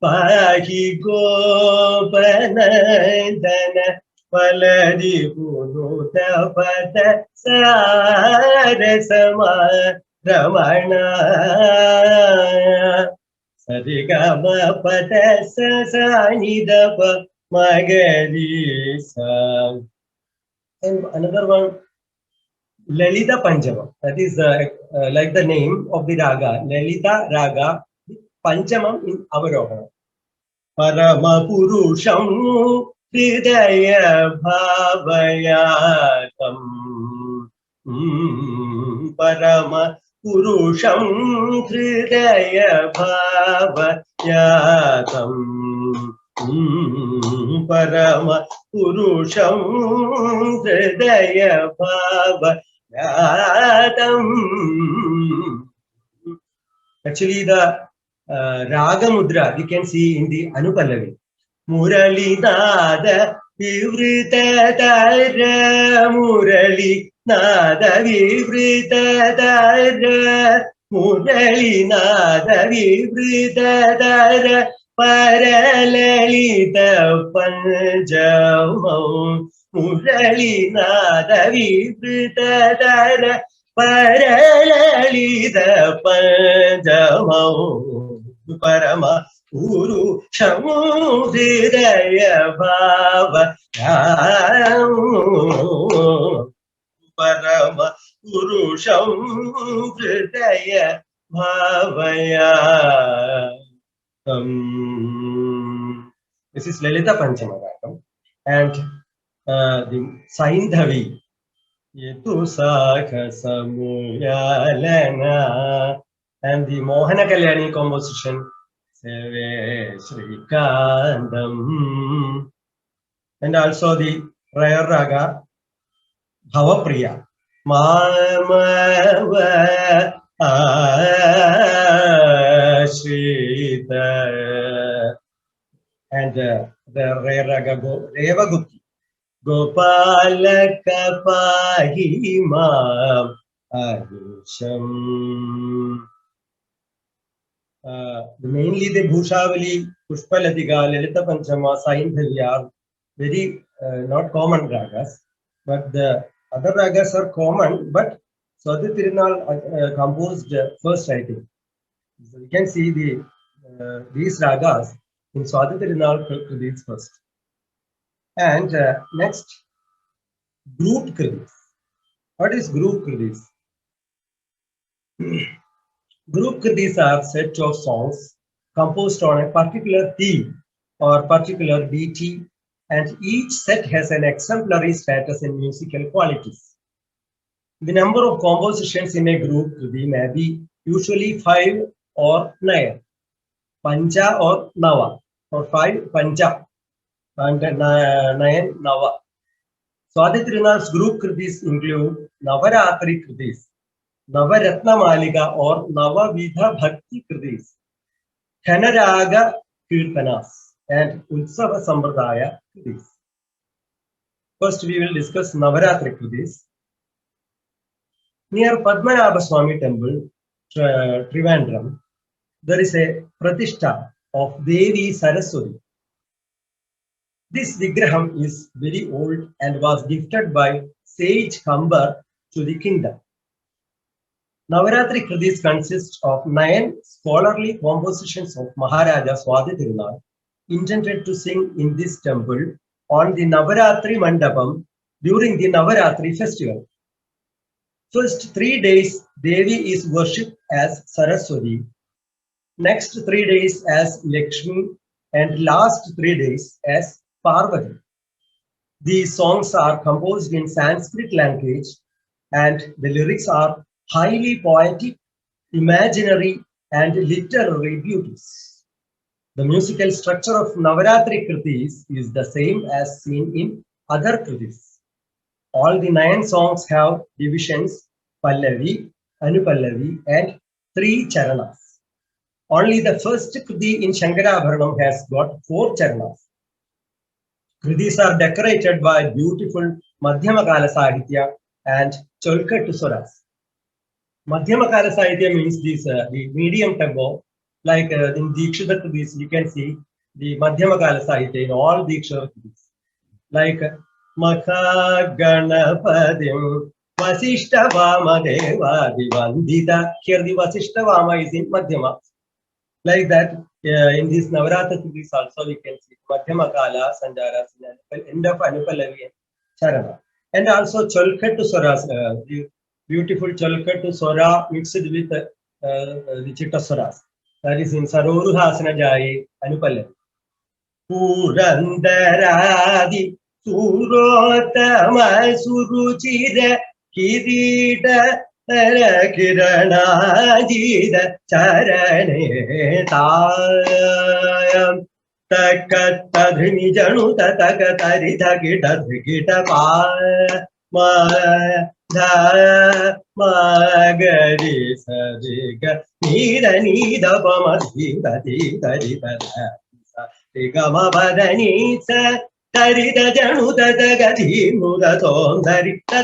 Pahi Gopanandana Valadi Punuta Pada Sarasama Ramana Sarigama pada sa ni da pa magari sa. And another one, Lalita Panchamam. That is like the name of the raga, Lalita Raga Panchamam in Avarohana. Paramapurusham Hridaya Bhavayatam. Paramapurusham Hridaya Bhavayatam. Paramapurusham Hridaya Bhavayatam. Actually, the Raga Mudra we can see in the Anupallavi. Murali Nada Vivrita Dara, Murali Nada Vivrita Dara, Murali Nada Vivrita Dara, Paralalita Panjamam, Murali Nada Vivrita Dara, Paralalita Panjamam, Parama Guru Shamudaya Bhava Parama Guru Shamudaya Bhavaya. This is Lalita Panchamaragam, and the Saindhavi Yetu Sakha Samuyalana, and the Mohana Kalyani composition Seve Shrikandam, and also the Raya Raga Bhavapriya Mama Ashrita, and the Raya Raga Reva Gupti Gopalaka Pahima Arusham. Mainly the Bhushavali, Pushpalatika, Lalita Panchama, Saindhavi are very not common ragas, but the other ragas are common, but Swati Tirunal composed first, I think. So you can see these ragas in Swati Tirunal Kritis first. And next, group Kritis. What is group Kritis? Group Kritis are set of songs composed on a particular theme or particular deity, and each set has an exemplary status in musical qualities. The number of compositions in a group Kriti may be usually 5 or 9, Pancha or Nava, or 5 Pancha and 9 Nava. Swati Tirunal's group Kritis include Navaratri Kritis, Navaratna Malika or Navavidha Bhakti Kritis, Raaga Kirtanas, and Utsava Sambradaya Kritis. First, we will discuss Navaratri Kritis. Near Padmanabha Swami temple, Trivandrum, there is a Pratishtha of Devi Saraswati. This Vigraham is very old and was gifted by sage Kambar to the kingdom. Navaratri Kritis consists of 9 scholarly compositions of Maharaja Swati Tirunal, intended to sing in this temple on the Navaratri Mandapam during the Navaratri festival. First 3 days, Devi is worshipped as Saraswati, next 3 days as Lakshmi, and last 3 days as Parvati. These songs are composed in Sanskrit language, and the lyrics are highly poetic, imaginary, and literary beauties. The musical structure of Navaratri Kritis is the same as seen in other Kritis. All the 9 songs have divisions, Pallavi, Anupallavi, and 3 charanas. Only the first Kriti in Shankarabharanam has got 4 charanas. Kritis are decorated by beautiful Madhyamakala Sahitya and Cholkattu Swaras. Madhyamakala Sahitya means the medium tempo, like in Dikshita Kritis, you can see the Madhyamakala Sahitya in all Dikshita Kritis. Like Makha Ganapadim Vasishta Vama Deva Divandita. Here the Vasishta Vama is in Madhyama. Like that, in this Navaratri Kritis also we can see Madhyama Kala, Sanjara, end of Anupallavi and Charana. And also Cholkattu Swaras, the beautiful Cholkattu Swara mixed with the Chitta Swaras. That is in Saroruhasana Jai Anupallavi. Purandaradi Surotama Suruchira Kirita Kiranajida Charane Tayam Takatadhini Januta Takatarita Kita Pa Magari Sadiga Nida Nida Pamadhivati Tarita Gama Badanitsa Tarida Januta Gadi Mudatom Tarita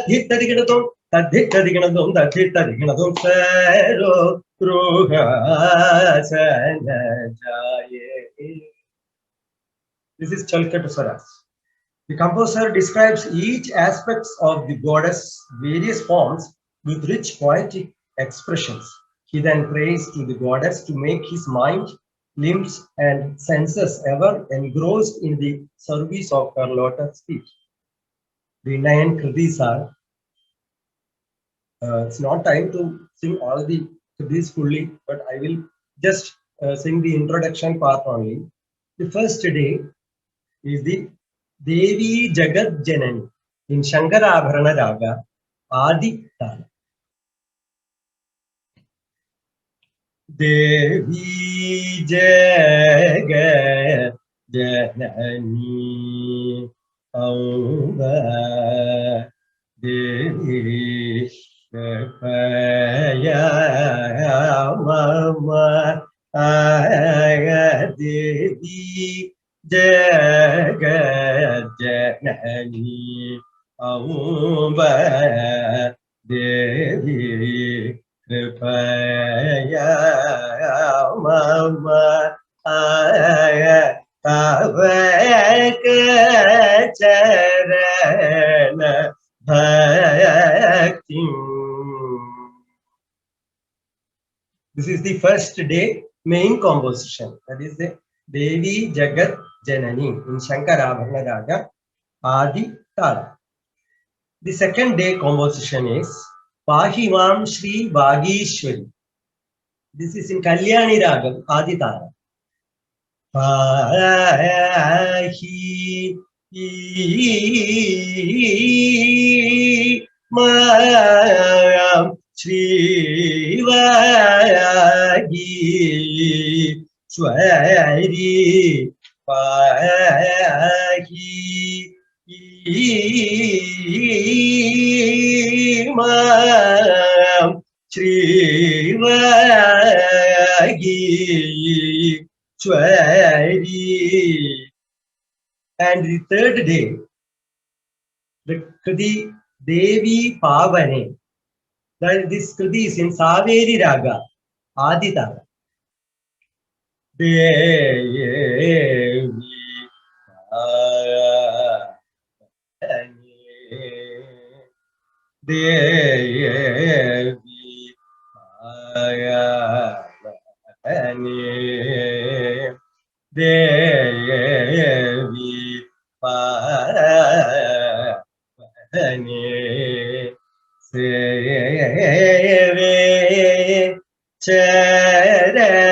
Tadhikadiganadum Tadhikadiganadum Sero Ruhasana Jaye. This is Chalkattu Swaras. The composer describes each aspect of the goddess' various forms with rich poetic expressions. He then prays to the goddess to make his mind, limbs, and senses ever engrossed in the service of her lotus feet. The 9 Kritis are. It's not time to sing all the Kritis fully, but I will just sing the introduction part only. The first day is the Devi Jagat Janani in Shankarabharana Raga, Adi Tala. Devi Jagat Janani Amba Devi Shapaya Mama Devi Jagat Janani Amba Devi Kripaya Mama Tavaka Charana Bhakti. This is the first day main composition. That is the Devi Jagat Janani in Shankarabharana Raga Adi Tala. The second day composition is Pahimam Shri Vagishwari. This is in Kalyani Ragam Adi Tala. Pahi Mayam Shri Vagi Swari Pahi Mayam Shri Vagi Swari. And the third day, the Kriti Devi Pavane. This Kriti is in Saveri Raga, Adi Tala. Devi Pavane. Devi Pavane. Devi Pavane Seve Charane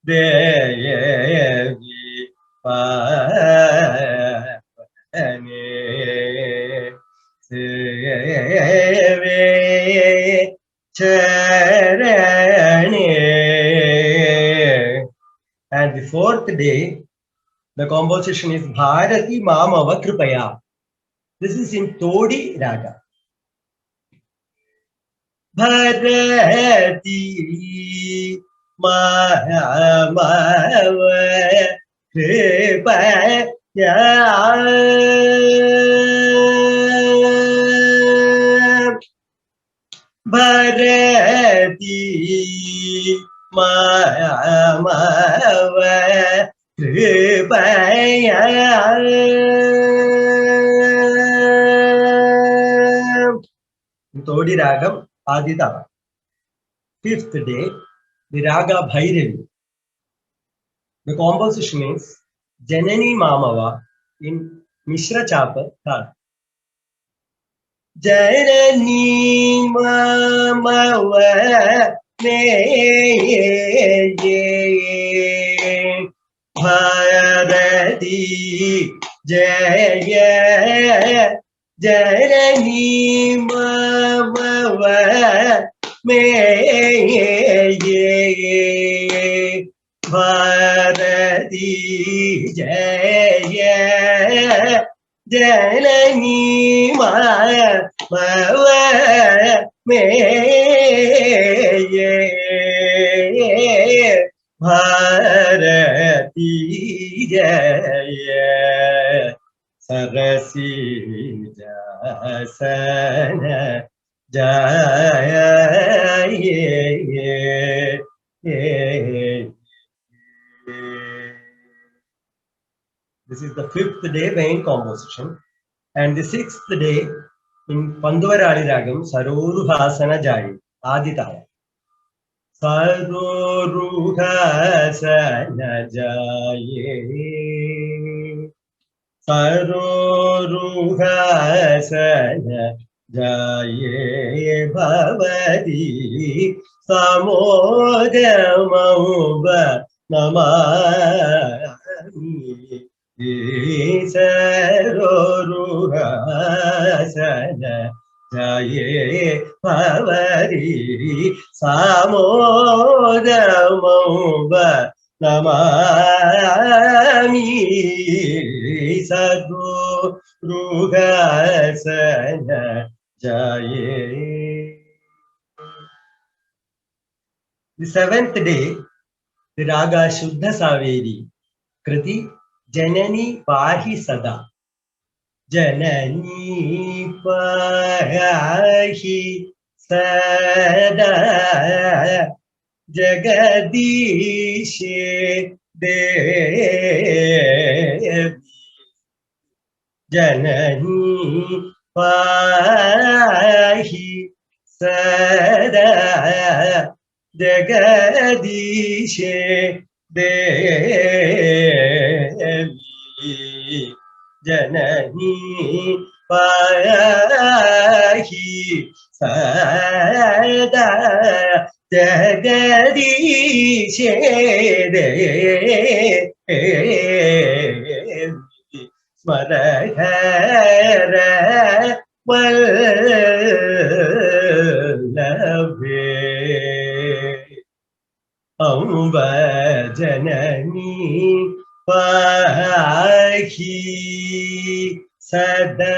Devi Pavane Seve Charane. And the fourth day, the composition is Bharati Mamava Kripaya. This is in Todi Raga. Bharati Mamava Kripaya. Bharati Mamava Kripaya. Todi Ragam Adi Tala. Fifth day, the raga Bhairavi. The composition is Janani Mamava in Mishra Chapa Thal. Janani Mamava me Bharati Jaya Janani Mamava me Bharati Jaya Janani Mamava me Bharati Jaya Sarasi Jasana Jaya. This is the 5th day main composition, and the 6th day in Pandavarali Ragam Saroruhasana Jai Aditaya. Saroruhasana Jai Saroruhasana Jai Bhavati Samodamauva Namami Saroruhasana Jai Bhavati Samodamauva Namami Saroruhasana Jai. The 7th day, the raga Shuddha Saveri, Kriti Janani Pahi Sada. Janani Pahi Sada Jagadishe Devi. Janani Pahi Sada Jagadishe Devi. Janani Pahi Sada Jagadishe Devi. Smarahara Vallabhe Amba Janani Pahi Sada.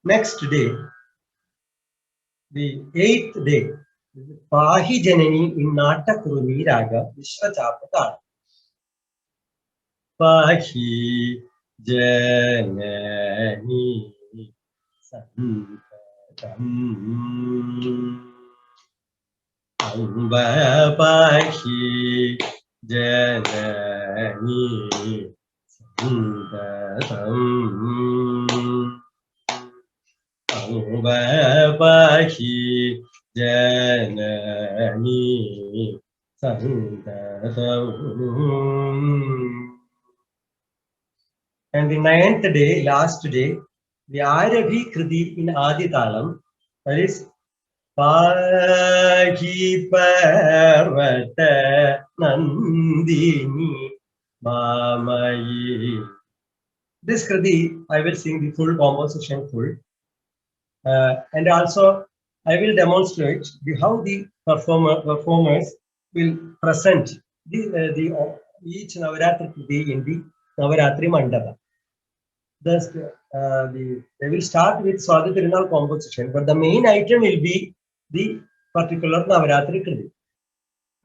Next day, the 8th day, Pahi Janani in Natakuruni Raga Vishwakarma. Pahi Janani Sankatam Amba Pahi Janani Sankatam Amba Pahi Janani Sankatam. And the 9th day, last day, the Airavi Kriti in Aditalam, that is Pahi Parvata Nandini Mamayi. This Kriti, I will sing the full composition full. And also, I will demonstrate how the performers will present each Navaratri Kriti in the Navaratri Mandapam. Thus, they will start with Swati Tirunal composition, but the main item will be the particular Navaratri Kriti.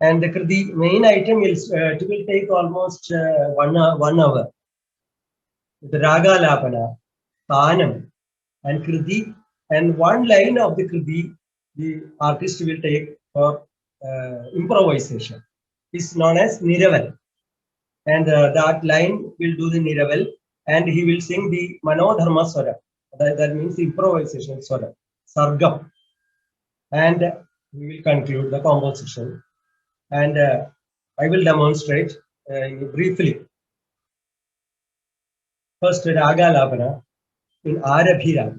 And the Kriti main item will take almost 1 hour. The Raga Lapana, Tanam, and Kriti, and one line of the Kriti, the artist will take for improvisation. Is known as Niraval. And that line will do the Niraval, and he will sing the Manodharma Swara. That means the improvisation Swara, Sargam. and we will conclude the composition. And I will demonstrate briefly. First, Raga Lapana in Arabhira.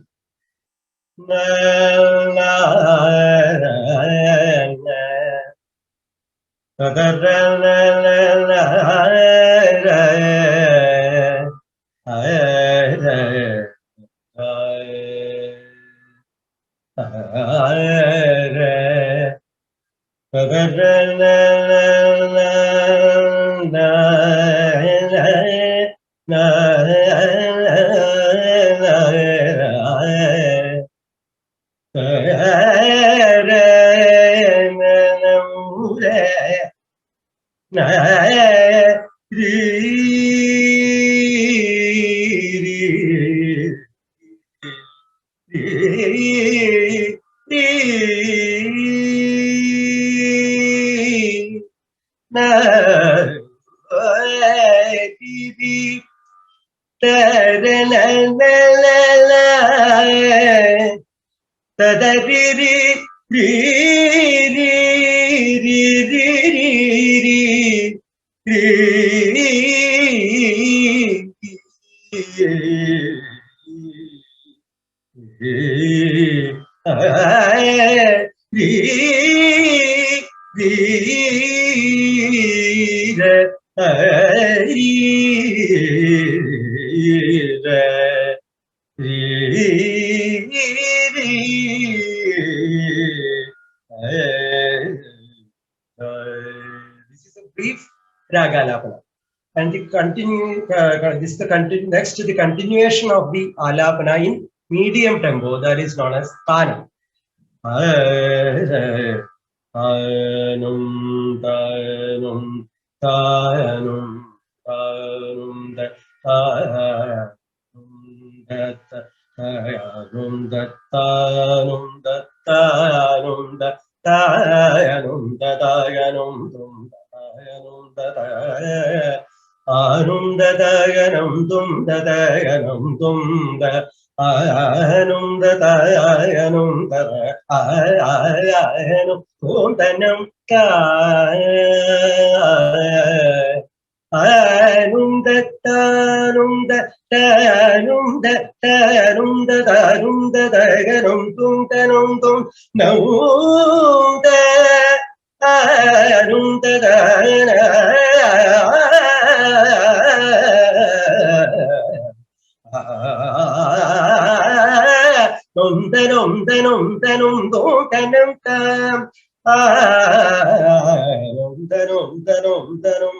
This is a brief raga alapana, and the continue. This is the next to the continuation of the alapana in medium tempo, that is known as thana. Tanum tanum tanum tanum tanum tanum tanum Tayanum Dadayanum Dum Dadayanum Dadayanum Anum Dadayanum Dum Dadayanum Dum Dayanum Dadayanum Dadayanum Dum Danum Anum Dadanum Dadanum Dadanum Dadanum Dadayanum Dum Danum Dum Num Dadanum Dadanum Dum Danum Danum Danum Dum Danum Dam Dum Danum Danum Danum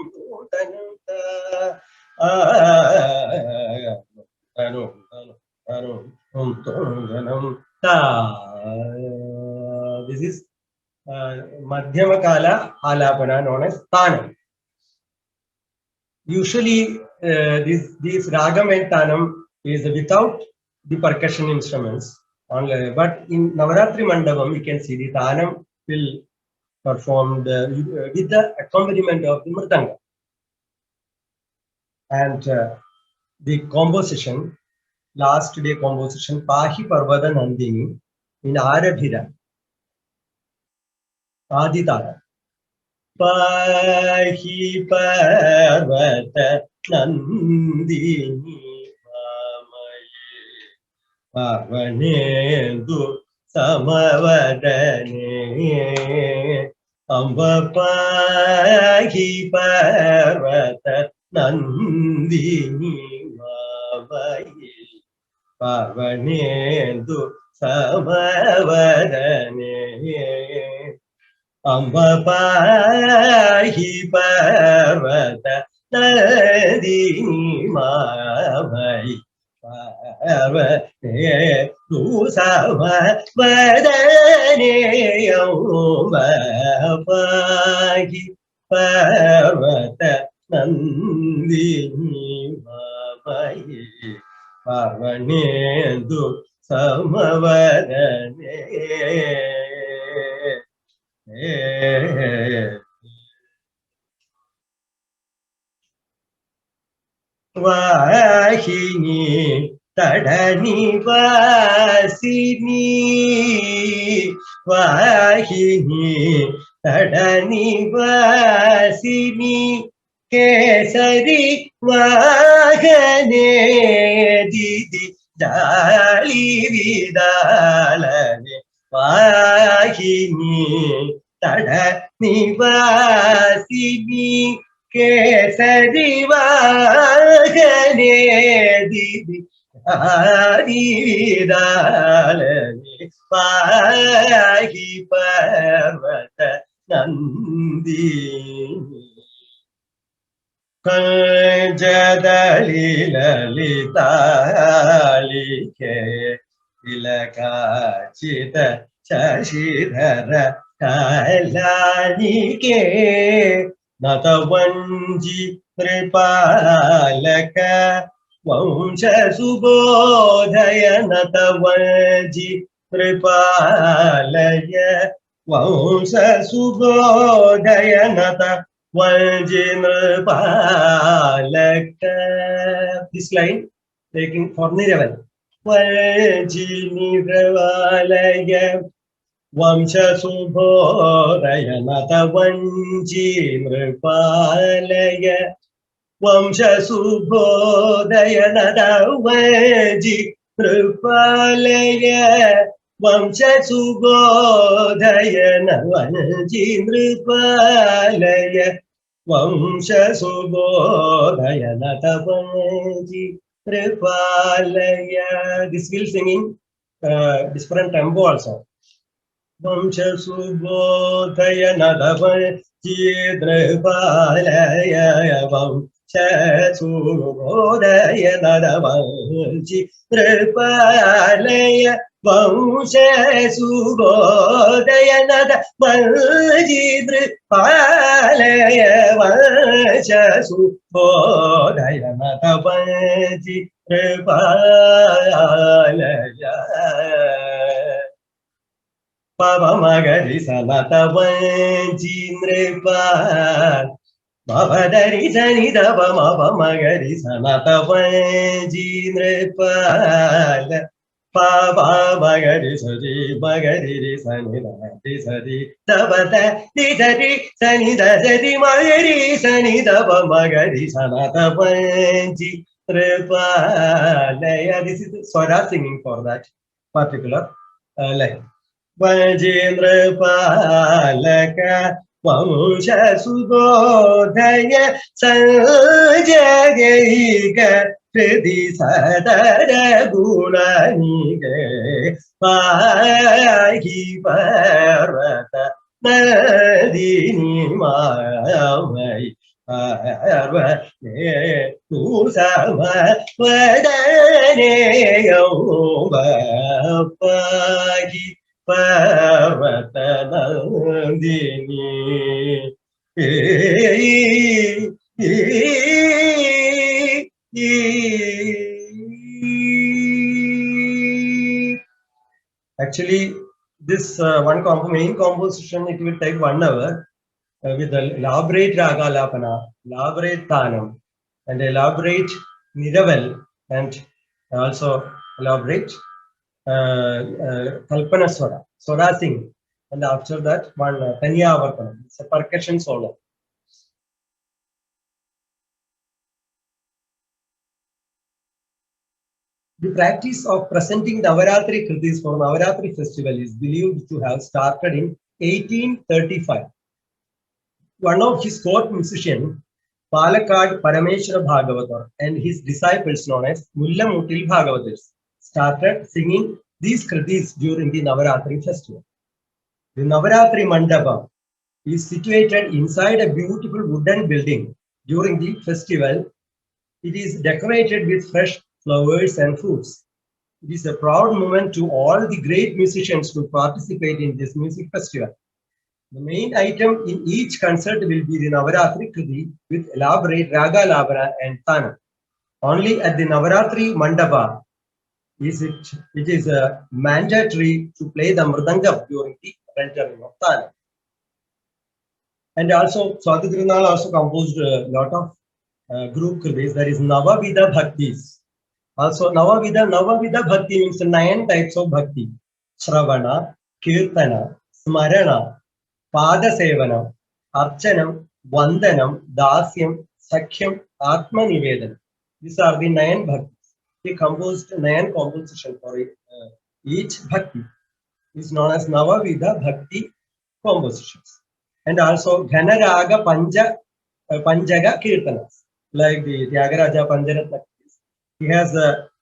This is Madhyamakala Alapana, known as Tanam. Usually, this Ragam and Tanam is without the percussion instruments. But in Navaratri Mandapam, we can see the Tanam will performed with the accompaniment of the Mridanga. And the composition, last day composition, Pahi Parvada Nandini in Arabhira, Aditara. Pahi Parvada Nandini Pavanendu Samavadane Amba Pahi Parvata Nandini Mavayi Pavanendu Samavadane Amba Pahi Parvata Nandini Mavayi Parvane Dusava Vadane Amba Pahi Parvata Nandini Mavayi Parvanendu Samavadane Vahini Tadani Vasini वाहिनी तडनी वासिनी केसरी वाहने दीदी जाली विदालने वाहिनी तडनी वासिनी केसरी वाहने दीदी आदिदालने पाहि पर्वत नंदिनी कंजदली ललितालिके तिलकाचित शशिधर कलानिके नतवंजी कृपालक वंश सुबोधय नतवंजी कृपालय वंश सुबोधय नतवंजी नृपालक. This line taking for Niraval. वंजी निरवालय वंश सुबोधय नतवंजी नृपालय वंश सुबोधय नतवंजी नृपालय वंश सुबोधय नतवंजी नृपालय वंश सुबोधय नतवंजी नृपालय. This will singing different tempo also. वंश सुबोधय नतवंजी नृपालय वंश सुबोधय नतवंजी नृपालय वंश सुबोधय नतवंजी नृपालय वंश सुबोधय नतवंजी नृपालय. पवमगरि सनतवंजी नृपाल भवदरि सनि दवमगरि सनतवंजी नृपाल पवमगरि सरि मगरि सनि सरि दवत दिधरि सनि दधरि मगरि सनि दवमगरि सनतवंजी नृपालय. This is Swara singing for that particular line. वंजेन्द्र पालक वंश सुबोधय संजयिक हृदि सदर गुणनिगे पाहि पर्वत नदिनी मामयि पर्वते कुसम वदने पाहि पर्वत Nandini. Actually, this main composition, it will take 1 hour with the elaborate raga lapana, elaborate tanam, and elaborate niraval, and also elaborate Kalpana Swara, Swara sing, and after that one Tanya Avartana, it's a percussion solo. The practice of presenting Navaratri Kritis for Navaratri festival is believed to have started in 1835. One of his court musicians, Palakkad Parameshwaran Bhagavatar, and his disciples known as Mulla Mutil Bhagavatars started singing these kritis during the Navaratri festival. The Navaratri Mandapam is situated inside a beautiful wooden building. During the festival, it is decorated with fresh flowers and fruits. It is a proud moment to all the great musicians who participate in this music festival. The main item in each concert will be the Navaratri Kriti with elaborate raga labana and tana. Only at the Navaratri Mandapa it is mandatory to play the mridangam during the rendering of tana. And also Swati Tirunal also composed a lot of group kritis, that is Navavida Bhaktis. Also Navavida Bhakti means 9 types of bhakti: Shravana, Kirtana, Smarana, Padasevanam, Archanam, Vandanam, Dasyam, Sakhyam, Atma Nivedanam. These are the 9 bhaktis. He composed 9 compositions for each bhakti. Is known as Navavida Bhakti compositions. And also Ghanaraga Panjaga Kirtanas, like the Tyagaraja Panjaratna. He has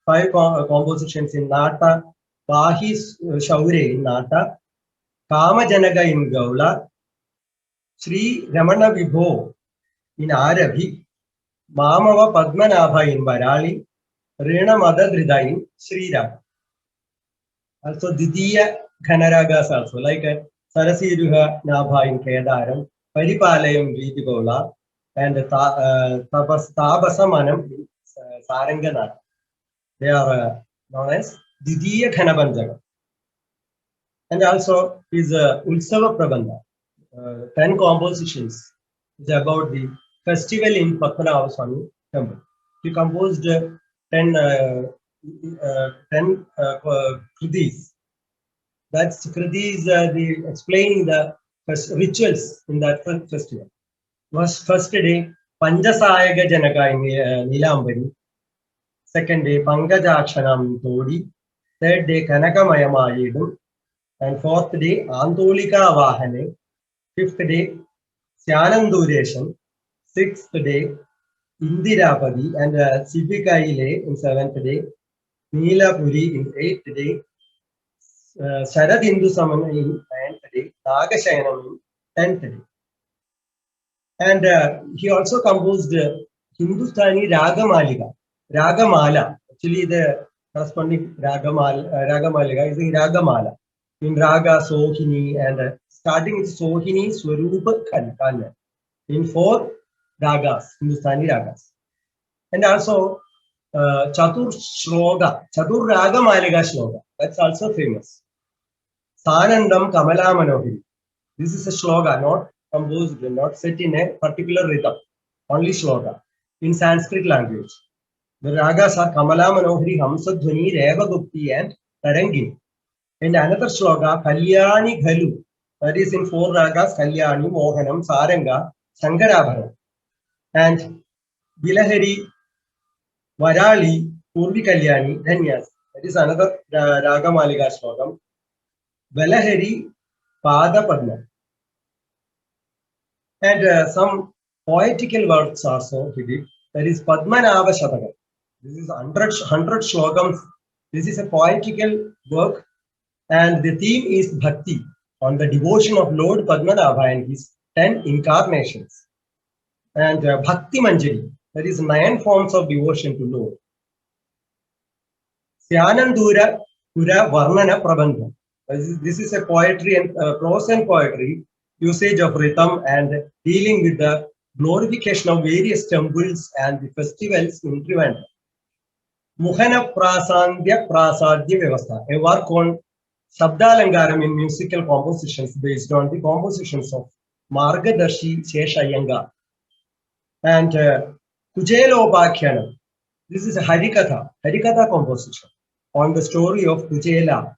5 compositions in Nata, Pahi Shaure in Nata, Kama Janaga in Gaula, Sri Ramana Vibho in Arabi, Mamava Padmanabha in Varali, Rena Madadrida in Sri Ram. Also Didiya Ghanaragas also, like Sarasiruha Nabha in Kedaram, Paripalayam Vidigola, and Tabasamanam in Saranganat. They are known as Didiya Ghanabanjaga. And also his Ulsava Prabandha, 10 compositions, is about the festival in Padmanabha Swami temple. He composed 10 kritis. That's kritis, explaining the rituals in that festival. Was first day Panjasayaga Janaka in Nilambari. Second day Pangajakshanam Todi. Third day Kanakamayamayidu. And fourth day Antolika Vahane. Fifth day Syanandureshan. Sixth day Indirapadi and Sivikaile in 7th day. Neelapuri in 8th day. Sharad Hindu Samana in 9th day. Nagashayanam in 10th day. And he also composed Hindustani Ragamalika. Ragamala. Actually, the corresponding Ragamalika is in Ragamala. In Raga, Sohini, and starting with Sohini, Swarupa, Kalkana. In 4 Ragas, Hindustani Ragas. And also Chatur Shloga, Chatur Ragamalika Shloka. That's also famous. Sanandam Kamala Manohiri. This is a shloka, not composed, not set in a particular rhythm, only shloka in Sanskrit language. The ragas are Kamala Manohari, Hamsadhvani, Reva Gupti, and Tarangini. And another shloka, Kalyani Ghalu, that is in 4 ragas, Kalyani, Mohanam, Saranga, Sankarabharam. And Bilahari, Varali, Purvi Kalyani, Dhanyas. That is another Raga Malika shlokam. Velahari, Pada Padma. And some poetical works also he did. That is Padmanabha Shataka. This is 100 shlokams. This is a poetical work, and the theme is Bhakti, on the devotion of Lord Padmanabha and his 10 incarnations. And Bhakti Manjari, that is 9 forms of devotion to Lord. Syanandura Pura Varnana Prabandha. This is a poetry and prose and poetry, usage of rhythm and dealing with the glorification of various temples and the festivals in Trivandrum. Muhana Prasandhya Prasadhya Vyavastha, a work on Shabdalangaram in musical compositions based on the compositions of Margadarshi Sheshayanga. And Kujelopakyanam, this is a Harikatha composition on the story of Kujela.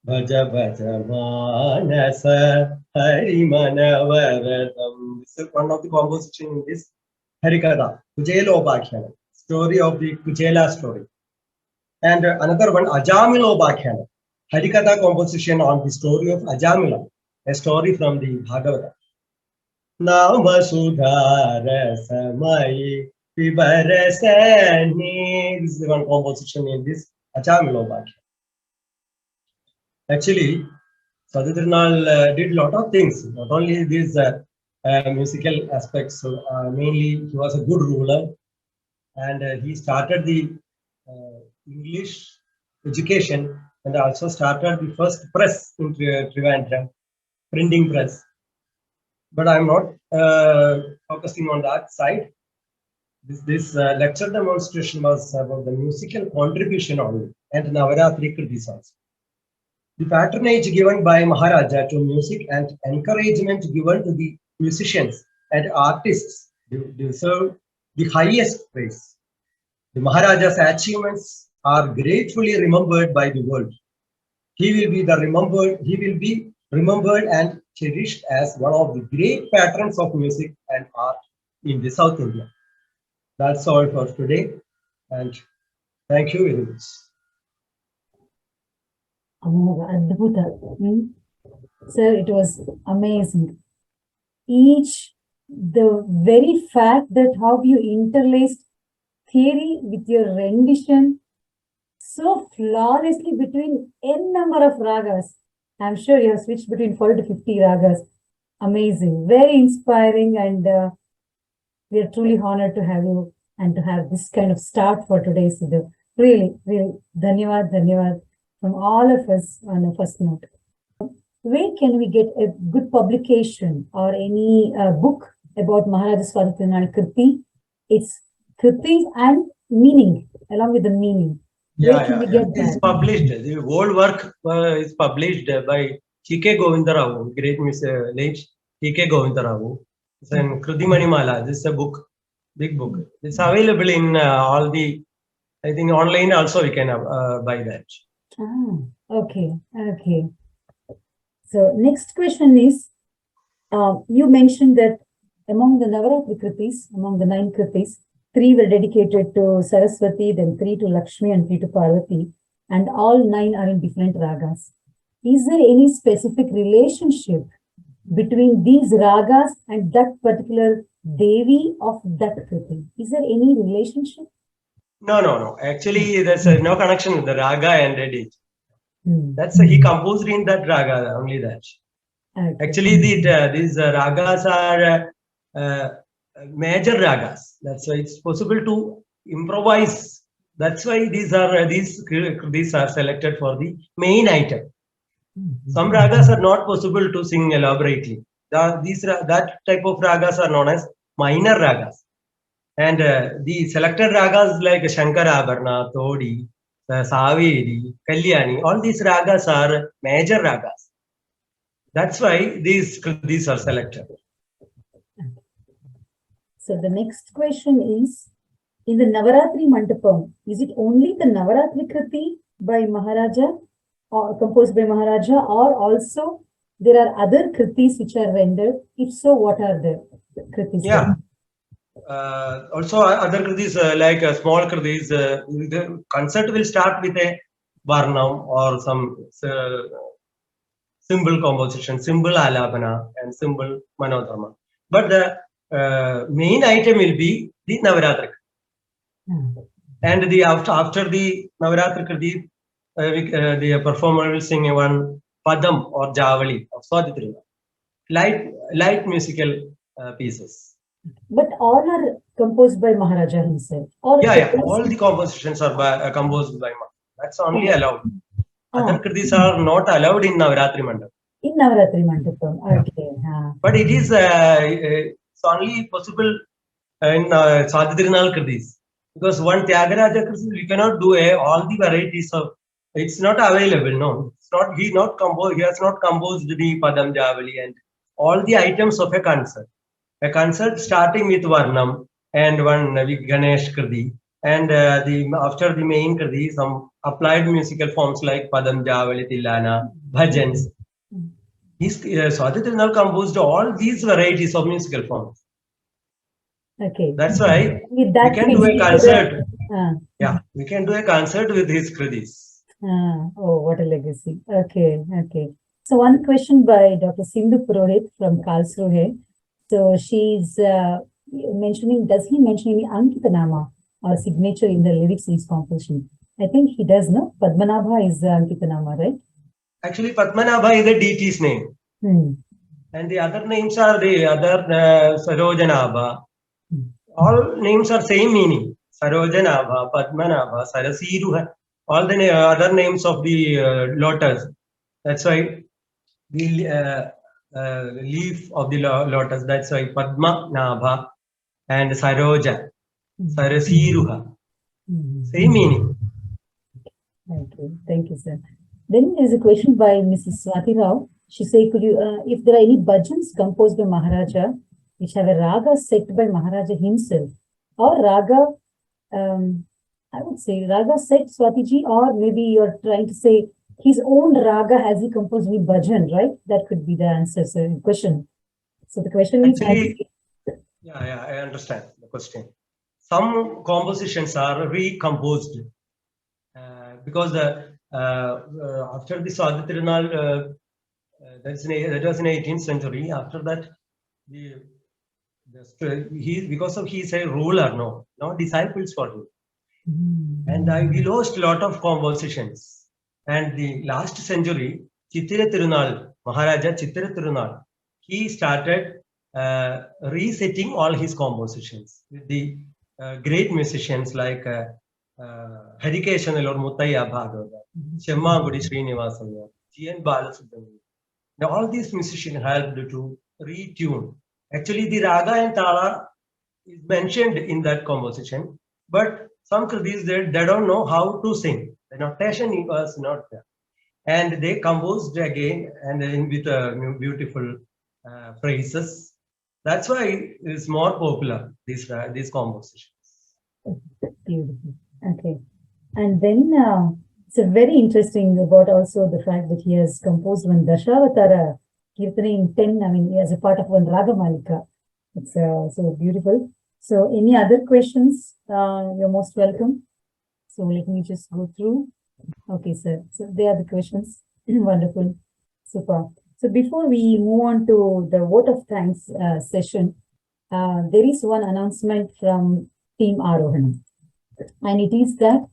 Bhaja Bhaja Manasa Harimanavaradam. This is one of the composition in this Harikatha, Kujelopakyanam, story of the Kujela story. And another one, Ajamilopakyanam, Harikatha composition on the story of Ajamila, a story from the Bhagavata. Namasudhara Samai Pibarasani. This is one composition in this Ajamilopakyanam. Actually, Swati Tirunal did a lot of things, not only these musical aspects. So, mainly, he was a good ruler, and he started the English education and also started the first press in Trivandrum, printing press. But I'm not focusing on that side. This lecture demonstration was about the musical contribution only and Navaratri Kritis also. The patronage given by Maharaja to music and encouragement given to the musicians and artists deserve the highest praise. The Maharaja's achievements are gratefully remembered by the world. he will be remembered and cherished as one of the great patrons of music and art in the South India. That's all for today, and thank you very much. Adbhuta. Sir, it was amazing. The very fact that how you interlaced theory with your rendition so flawlessly between n number of ragas. I'm sure you have switched between 40 to 50 ragas. Amazing, very inspiring, and we are truly honored to have you and to have this kind of start for today's video. Really, really, dhanyawad from all of us on a first note. Where can we get a good publication or any book about Maharaja Swati Tirunal Kriti? Its Kritis and meaning, along with the meaning. It's published. The whole work is published by K. Govindarao, great late K. Govindarao. It's in Kriti Manimala. This is a book, big book. It's available in all the, I think online also we can buy that. Okay. So next question is, you mentioned that among the Navaratri Kritis, among the 9 Kritis, 3 were dedicated to Saraswati, then 3 to Lakshmi and 3 to Parvati, and all 9 are in different ragas. Is there any specific relationship between these ragas and that particular Devi of that Kriti? Is there any relationship? No. Actually, there's no connection with the raga and Devi. That's he composed in that raga, only that. Okay. Actually, these ragas are major ragas. That's why it's possible to improvise. That's why these are selected for the main item. Some ragas are not possible to sing elaborately. That type of ragas are known as minor ragas. And the selected ragas like Shankarabharana, Todi, Saveri, Kalyani, all these ragas are major ragas. That's why these are selected. So the next question is, in the Navaratri Mandapam, is it only the Navaratri Kriti by Maharaja or composed by Maharaja, or also there are other Kritis which are rendered? If so, what are the Kritis? Yeah. Also other Kritis like small Kritis, the concert will start with a Varnam or some symbol composition, symbol Alapana and symbol Manodharma. But the main item will be the Navaratri. And after the Navaratri Kriti, the performer will sing one Padam or Javali of Swati Tirunal. Light musical pieces. But all are composed by Maharaja himself. All the compositions are composed by Maharaja. That's only allowed. Other Kritis are not allowed in Navaratri Mandapam. In Navaratri Mandapam, okay. But it is it's only possible in Swati Tirunal Kritis. Because one Tyagaraja Kritis, we cannot do all the varieties of. It's not available. No, it's not. He has not composed the Padam Javali and all the items of a concert. A concert starting with Varnam and one Ganesh Kriti, and after the main Kriti, some applied musical forms like Padam Javali, Tilana, Bhajans. Swati Tirunal composed all these varieties of musical forms. Okay. That's why we can do a concert. We can do a concert with his Kritis. Oh, what a legacy. Okay. So one question by Dr. Sindhu Purohit from Karlsruhe. So she's mentioning, does he mention any Ankitanama or signature in the lyrics in his composition? I think he does, no? Padmanabha is Ankitanama, right? Actually, Padmanabha is the deity's name. And the other names are the other Sarojanabha. All names are same meaning. Sarojanabha, Padmanabha, Sarasiruha. All the other names of the lotus. That's why the leaf of the lotus. That's why Padma Nabha and Saroja, Sarasiruha. Same meaning. Okay, thank you, sir. Then there is a question by Mrs. Swati Rao. She said, could you, if there are any bhajans composed by Maharaja, which have a raga set by Maharaja himself, or raga, I would say raga set, Swati ji, or maybe you're trying to say his own raga has he composed with bhajan, right? That could be the answer, sir. Question. So the question is, Actually, yeah, I understand the question. Some compositions are recomposed because after the Swati Tirunal, that was in 18th century. After that, because of he's a ruler, no disciples for him, and we lost a lot of compositions. And the last century, Chittira Tirunal, Maharaja Chittira Tirunal, he started resetting all his compositions with the great musicians like Harikeshanal or Muttaya Bhagavata, Shemmagudi Srinivasaya, G.N. Balasubramanian. Now, all these musicians helped to retune. Actually, the raga and tala is mentioned in that composition, but some Kritis, they don't know how to sing. The notation was not there. And they composed again and then with beautiful phrases. That's why it's more popular, these compositions. Beautiful. Okay. And then it's a very interesting about also the fact that he has composed one Dashavatara Kirtana in 10, I mean, as a part of one Raga Malika. It's so beautiful. So any other questions? You're most welcome. So let me just go through. Okay, sir. So they are the questions. Wonderful. Super. So before we move on to the vote of thanks session, there is one announcement from Team Aarohanam. And it is that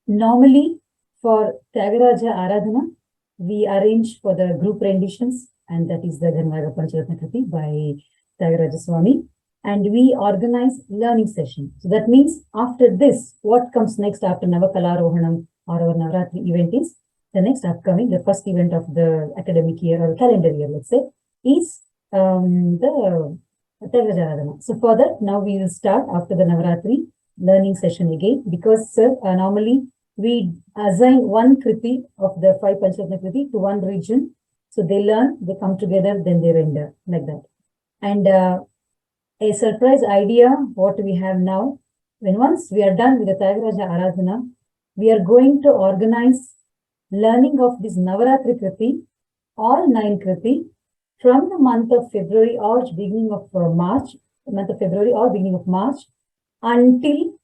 normally for Tyagaraja Aradhana, we arrange for the group renditions, and that is the Dharmaraga Pancharatna Kriti by Tyagaraja Swami. And we organize learning session. So that means after this, what comes next after Navakalarohanam or our Navaratri event is the next upcoming, the first event of the academic year or calendar year, let's say, is the Tyagaraja Aradhana. So for that, now we will start after the Navaratri learning session again, because sir, normally we assign one Kriti of the 5 Pancharatna Kriti to one region. So they learn, they come together, then they render like that. And a surprise idea, what we have now, once we are done with the Tyagaraja Aradhana, we are going to organize learning of this Navaratri Kriti, all 9 Kriti, from the month of February or beginning of March, until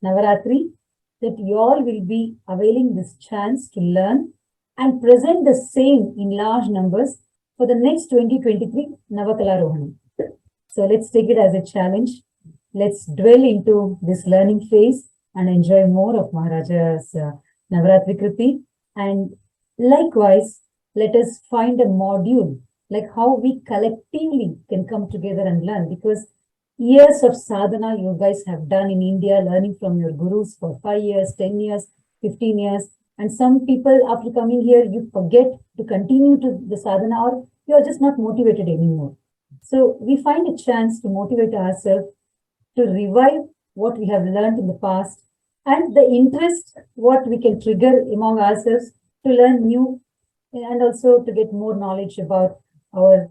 Navaratri, that you all will be availing this chance to learn and present the same in large numbers for the next 2023 Navakalarohanam. So let's take it as a challenge. Let's dwell into this learning phase and enjoy more of Maharaja's Navaratri Kriti. And likewise, let us find a module, like how we collectively can come together and learn, because years of sadhana you guys have done in India, learning from your gurus for 5 years, 10 years, 15 years. And some people after coming here, you forget to continue to the sadhana, or you are just not motivated anymore. So we find a chance to motivate ourselves to revive what we have learned in the past, and the interest, what we can trigger among ourselves to learn new, and also to get more knowledge about our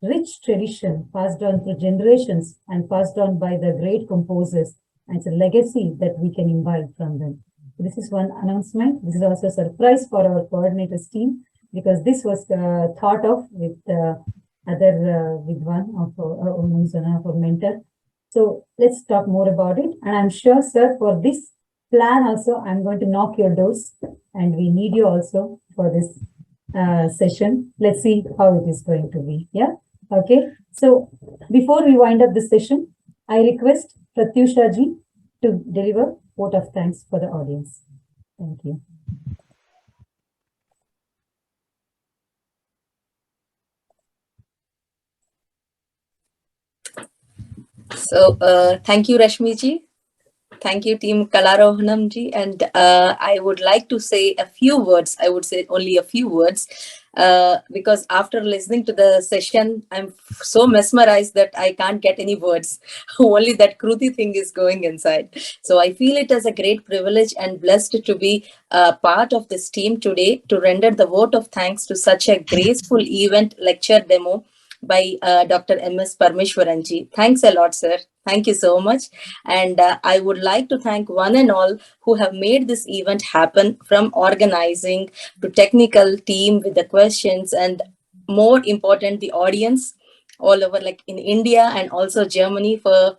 rich tradition passed on through generations and passed on by the great composers. And it's a legacy that we can imbibe from them. This is one announcement. This is also a surprise for our coordinators team, because this was thought of with other Vidwan of our mentor. So let's talk more about it. And I'm sure, sir, for this plan also, I'm going to knock your doors, and we need you also for this session. Let's see how it is going to be. Yeah. Okay. So before we wind up this session, I request Pratyusha ji to deliver vote of thanks for the audience. Thank you. So thank you, Rashmi ji. Thank you, Team Aarohanam Ji. And I would like to say a few words. I would say only a few words, because after listening to the session, I'm so mesmerized that I can't get any words. Only that Kruti thing is going inside. So I feel it as a great privilege and blessed to be part of this team today to render the vote of thanks to such a graceful event, lecture demo, by Dr. M.S. Parameshwaran Ji. Thanks a lot, sir. Thank you so much. And I would like to thank one and all who have made this event happen, from organizing to technical team with the questions, and more important, the audience all over, like in India and also Germany, for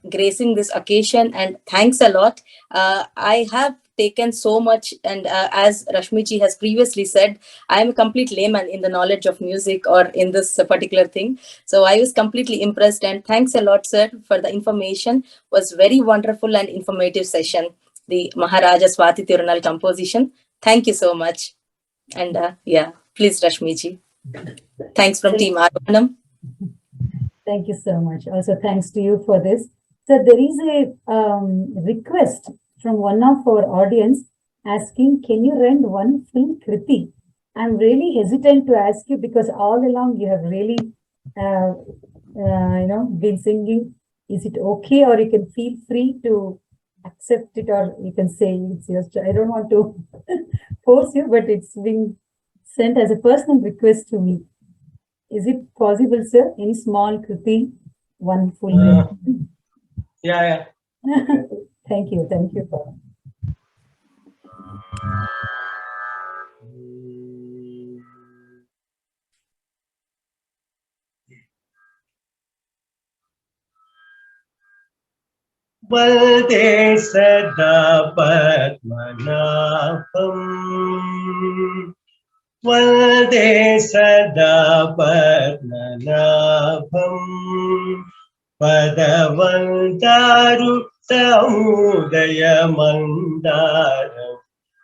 gracing this occasion. And thanks a lot. I have taken so much, and as Rashmiji has previously said, I am a complete layman in the knowledge of music or in this particular thing. So I was completely impressed, and thanks a lot, sir, for the information. It was very wonderful and informative session. The Maharaja Swati Tirunal composition. Thank you so much. And yeah, please, Rashmiji. Thanks from Team Aarohanam. Thank you so much. Also, thanks to you for this. So there is a request from one of our audience asking, can you render one full Kriti? I'm really hesitant to ask you because all along you have really, been singing. Is it okay, or you can feel free to accept it, or you can say it's yours. I don't want to force you, but it's being sent as a personal request to me. Is it possible, sir? Any small Kriti, one full? Yeah. Thank you. Thank you for. Valde sada padmanabham, Valde sada padmanabham, Padavantaru samudaya mandaram,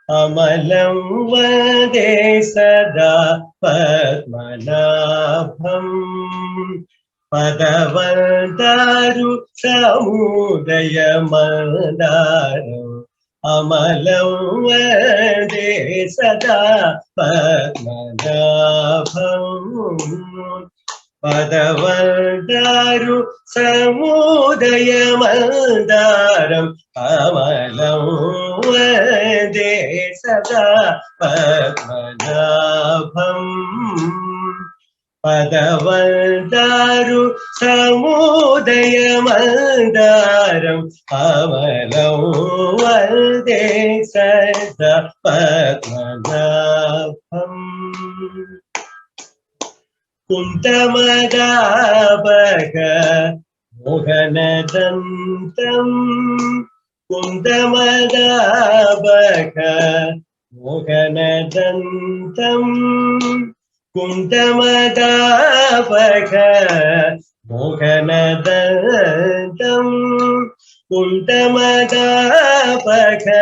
Amalam Valde sada padmanabham, Padavantaru samudaya mandaram, Amalam Valde sada padmanabham. Padavantaru samudaya mandaram, Amalam Valde sada padmanabham. Padavantaru samudaya mandaram, Amalam Valde sada padmanabham. Kundamadabaka Mohanadhantam, Kundamadabaka Mohanadhantam, Kundamadabaka Mohanadhantam, Kundamadabaka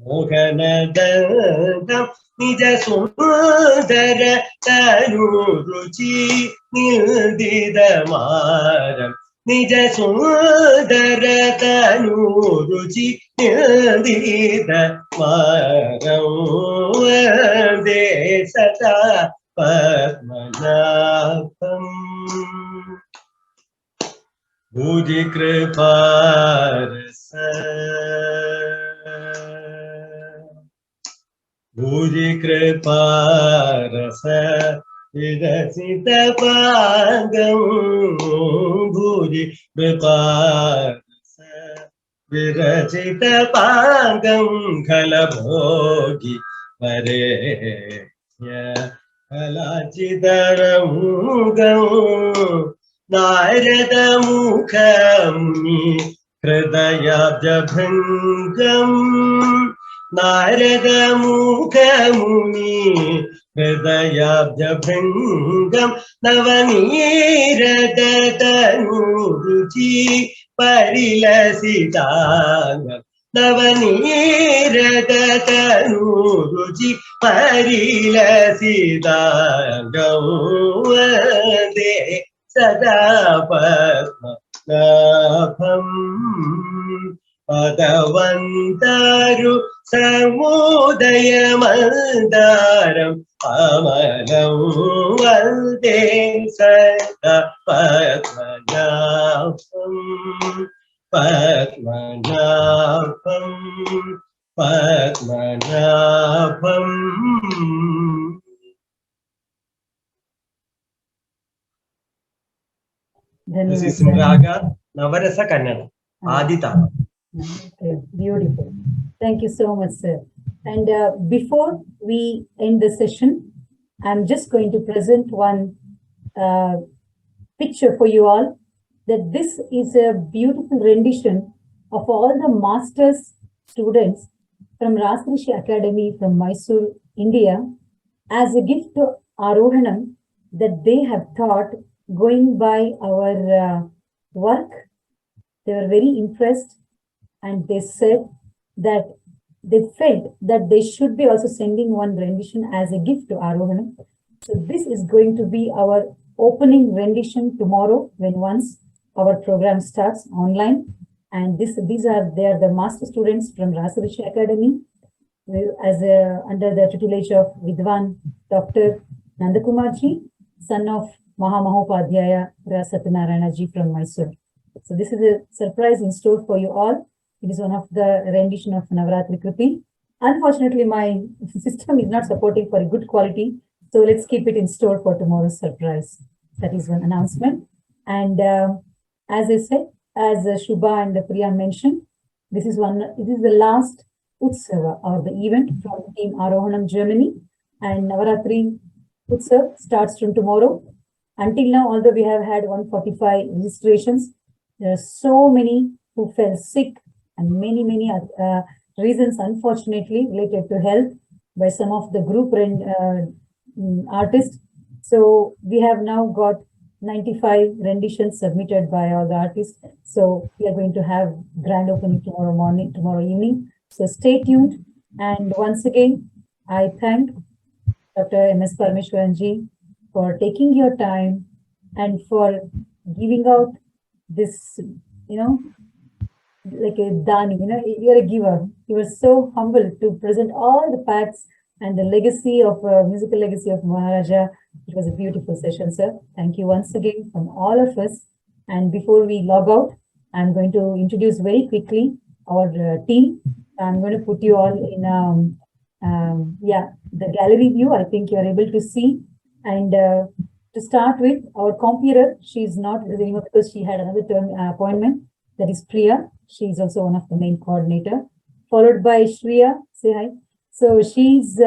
Mohanadhantam, Nija sundara tanu ruchi nildidamaram, Nija sundara tanu ruchi nildidamaram, Valde sada padmanabham. Bhuji kriparasa, Bhuji kriparasa virasita pangam, Bhuji kriparasa virasita pangam, Khalabhogi vareya kalachidaramugam, Narada mukhamni hridayabjabhangam, Narada mukhamuni hridayabjabhangam, Navanirada tanu ruchi parilasitangam, Navanirada tanu ruchi parilasitangam, Valde sada padmanabham. Padavantaru samudaya mandaram, Amalam Valde sada padmanabham, Padmanabham, Padmanabham. This is in Raga Navarasa Kannada, Aditala. Okay, beautiful. Thank you so much, sir. And before we end the session, I'm just going to present one picture for you all, that this is a beautiful rendition of all the master's students from Rasrishi Academy from Mysore, India, as a gift to Aarohanam that they have taught going by our work. They were very impressed, and they said that they felt that they should be also sending one rendition as a gift to Aarohanam. So this is going to be our opening rendition tomorrow when once our program starts online. And they are the master students from Rasrishi Academy as under the tutelage of Vidwan Dr. Nandakumar Ji, son of Mahamahopadhyaya Satyanarayana Ji from Mysore. So this is a surprise in store for you all. It is one of the rendition of Navaratri Kritis. Unfortunately, my system is not supporting for a good quality. So let's keep it in store for tomorrow's surprise. That is one announcement. And as I said, as Shubha and Priya mentioned, this is the last Utsava or the event from Team Aarohanam Germany. And Navaratri Utsav starts from tomorrow. Until now, although we have had 145 registrations, there are so many who fell sick and many reasons, unfortunately, related to health by some of the group artists. So we have now got 95 renditions submitted by all the artists. So we are going to have grand opening tomorrow evening. So stay tuned. And once again, I thank Dr. M.S. Parameshwaran Ji for taking your time and for giving out this, like a dani, you're a giver. You were so humble to present all the facts and the legacy of musical legacy of Maharaja. It was a beautiful session, sir. Thank you once again from all of us. And before we log out, I'm going to introduce very quickly our team. I'm going to put you all in the gallery view. I think you're able to see. And to start with, our computer, she's not anymore because she had another appointment. That is Priya. She's also one of the main coordinator. Followed by Shreya. Say hi. So she's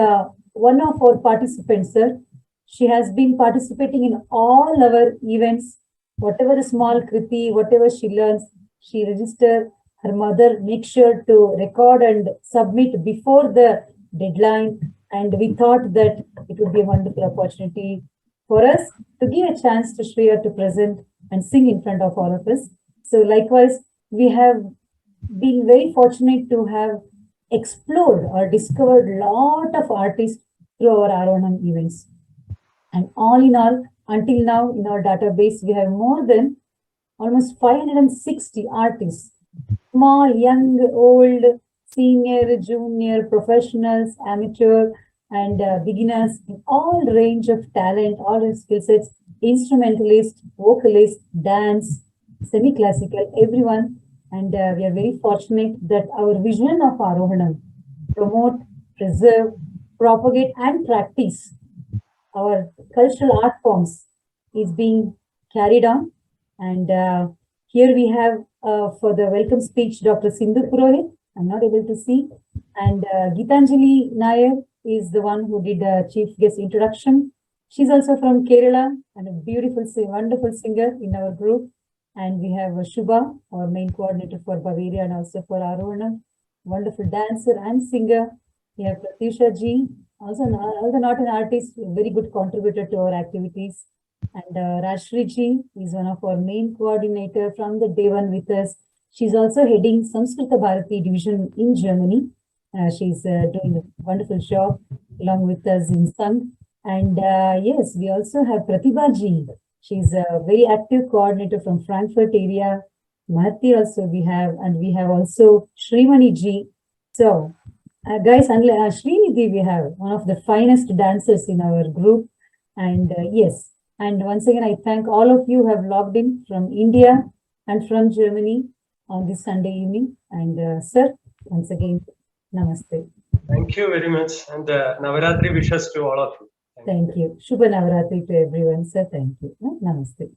one of our participants, sir. She has been participating in all our events. Whatever the small kriti, whatever she learns, she registers. Her mother makes sure to record and submit before the deadline. And we thought that it would be a wonderful opportunity for us to give a chance to Shreya to present and sing in front of all of us. So likewise, we have been very fortunate to have explored or discovered a lot of artists through our Aarohanam events. And all in all, until now in our database, we have more than almost 560 artists, small, young, old, senior, junior, professionals, amateur, and beginners, in all range of talent, all skill sets, instrumentalist, vocalist, dance, semi-classical, everyone. And we are very fortunate that our vision of Aarohanam, promote, preserve, propagate, and practice our cultural art forms is being carried on. And here we have for the welcome speech, Dr. Sindhu Purohit. I'm not able to see. And Gitanjali Nair is the one who did the chief guest introduction. She's also from Kerala and a beautiful, wonderful singer in our group. And we have Shubha, our main coordinator for Bavaria and also for Aarohanam, wonderful dancer and singer. We have Pratyusha Ji, also not an artist, a very good contributor to our activities. And Rashri Ji is one of our main coordinator from the day one with us. She's also heading Samskrita Bharati division in Germany. She's doing a wonderful job along with us in Sangh. And yes, we also have Pratibha Ji. She's a very active coordinator from Frankfurt area. Mahati also we have, and we have also Srimani Ji. So guys, Srinidhi we have, one of the finest dancers in our group. And yes, and once again, I thank all of you who have logged in from India and from Germany on this Sunday evening. And sir, once again, namaste. Thank you very much. And Navaratri wishes to all of you. Thank you. Shubha Navaratri to everyone, sir. Thank you. Namaste.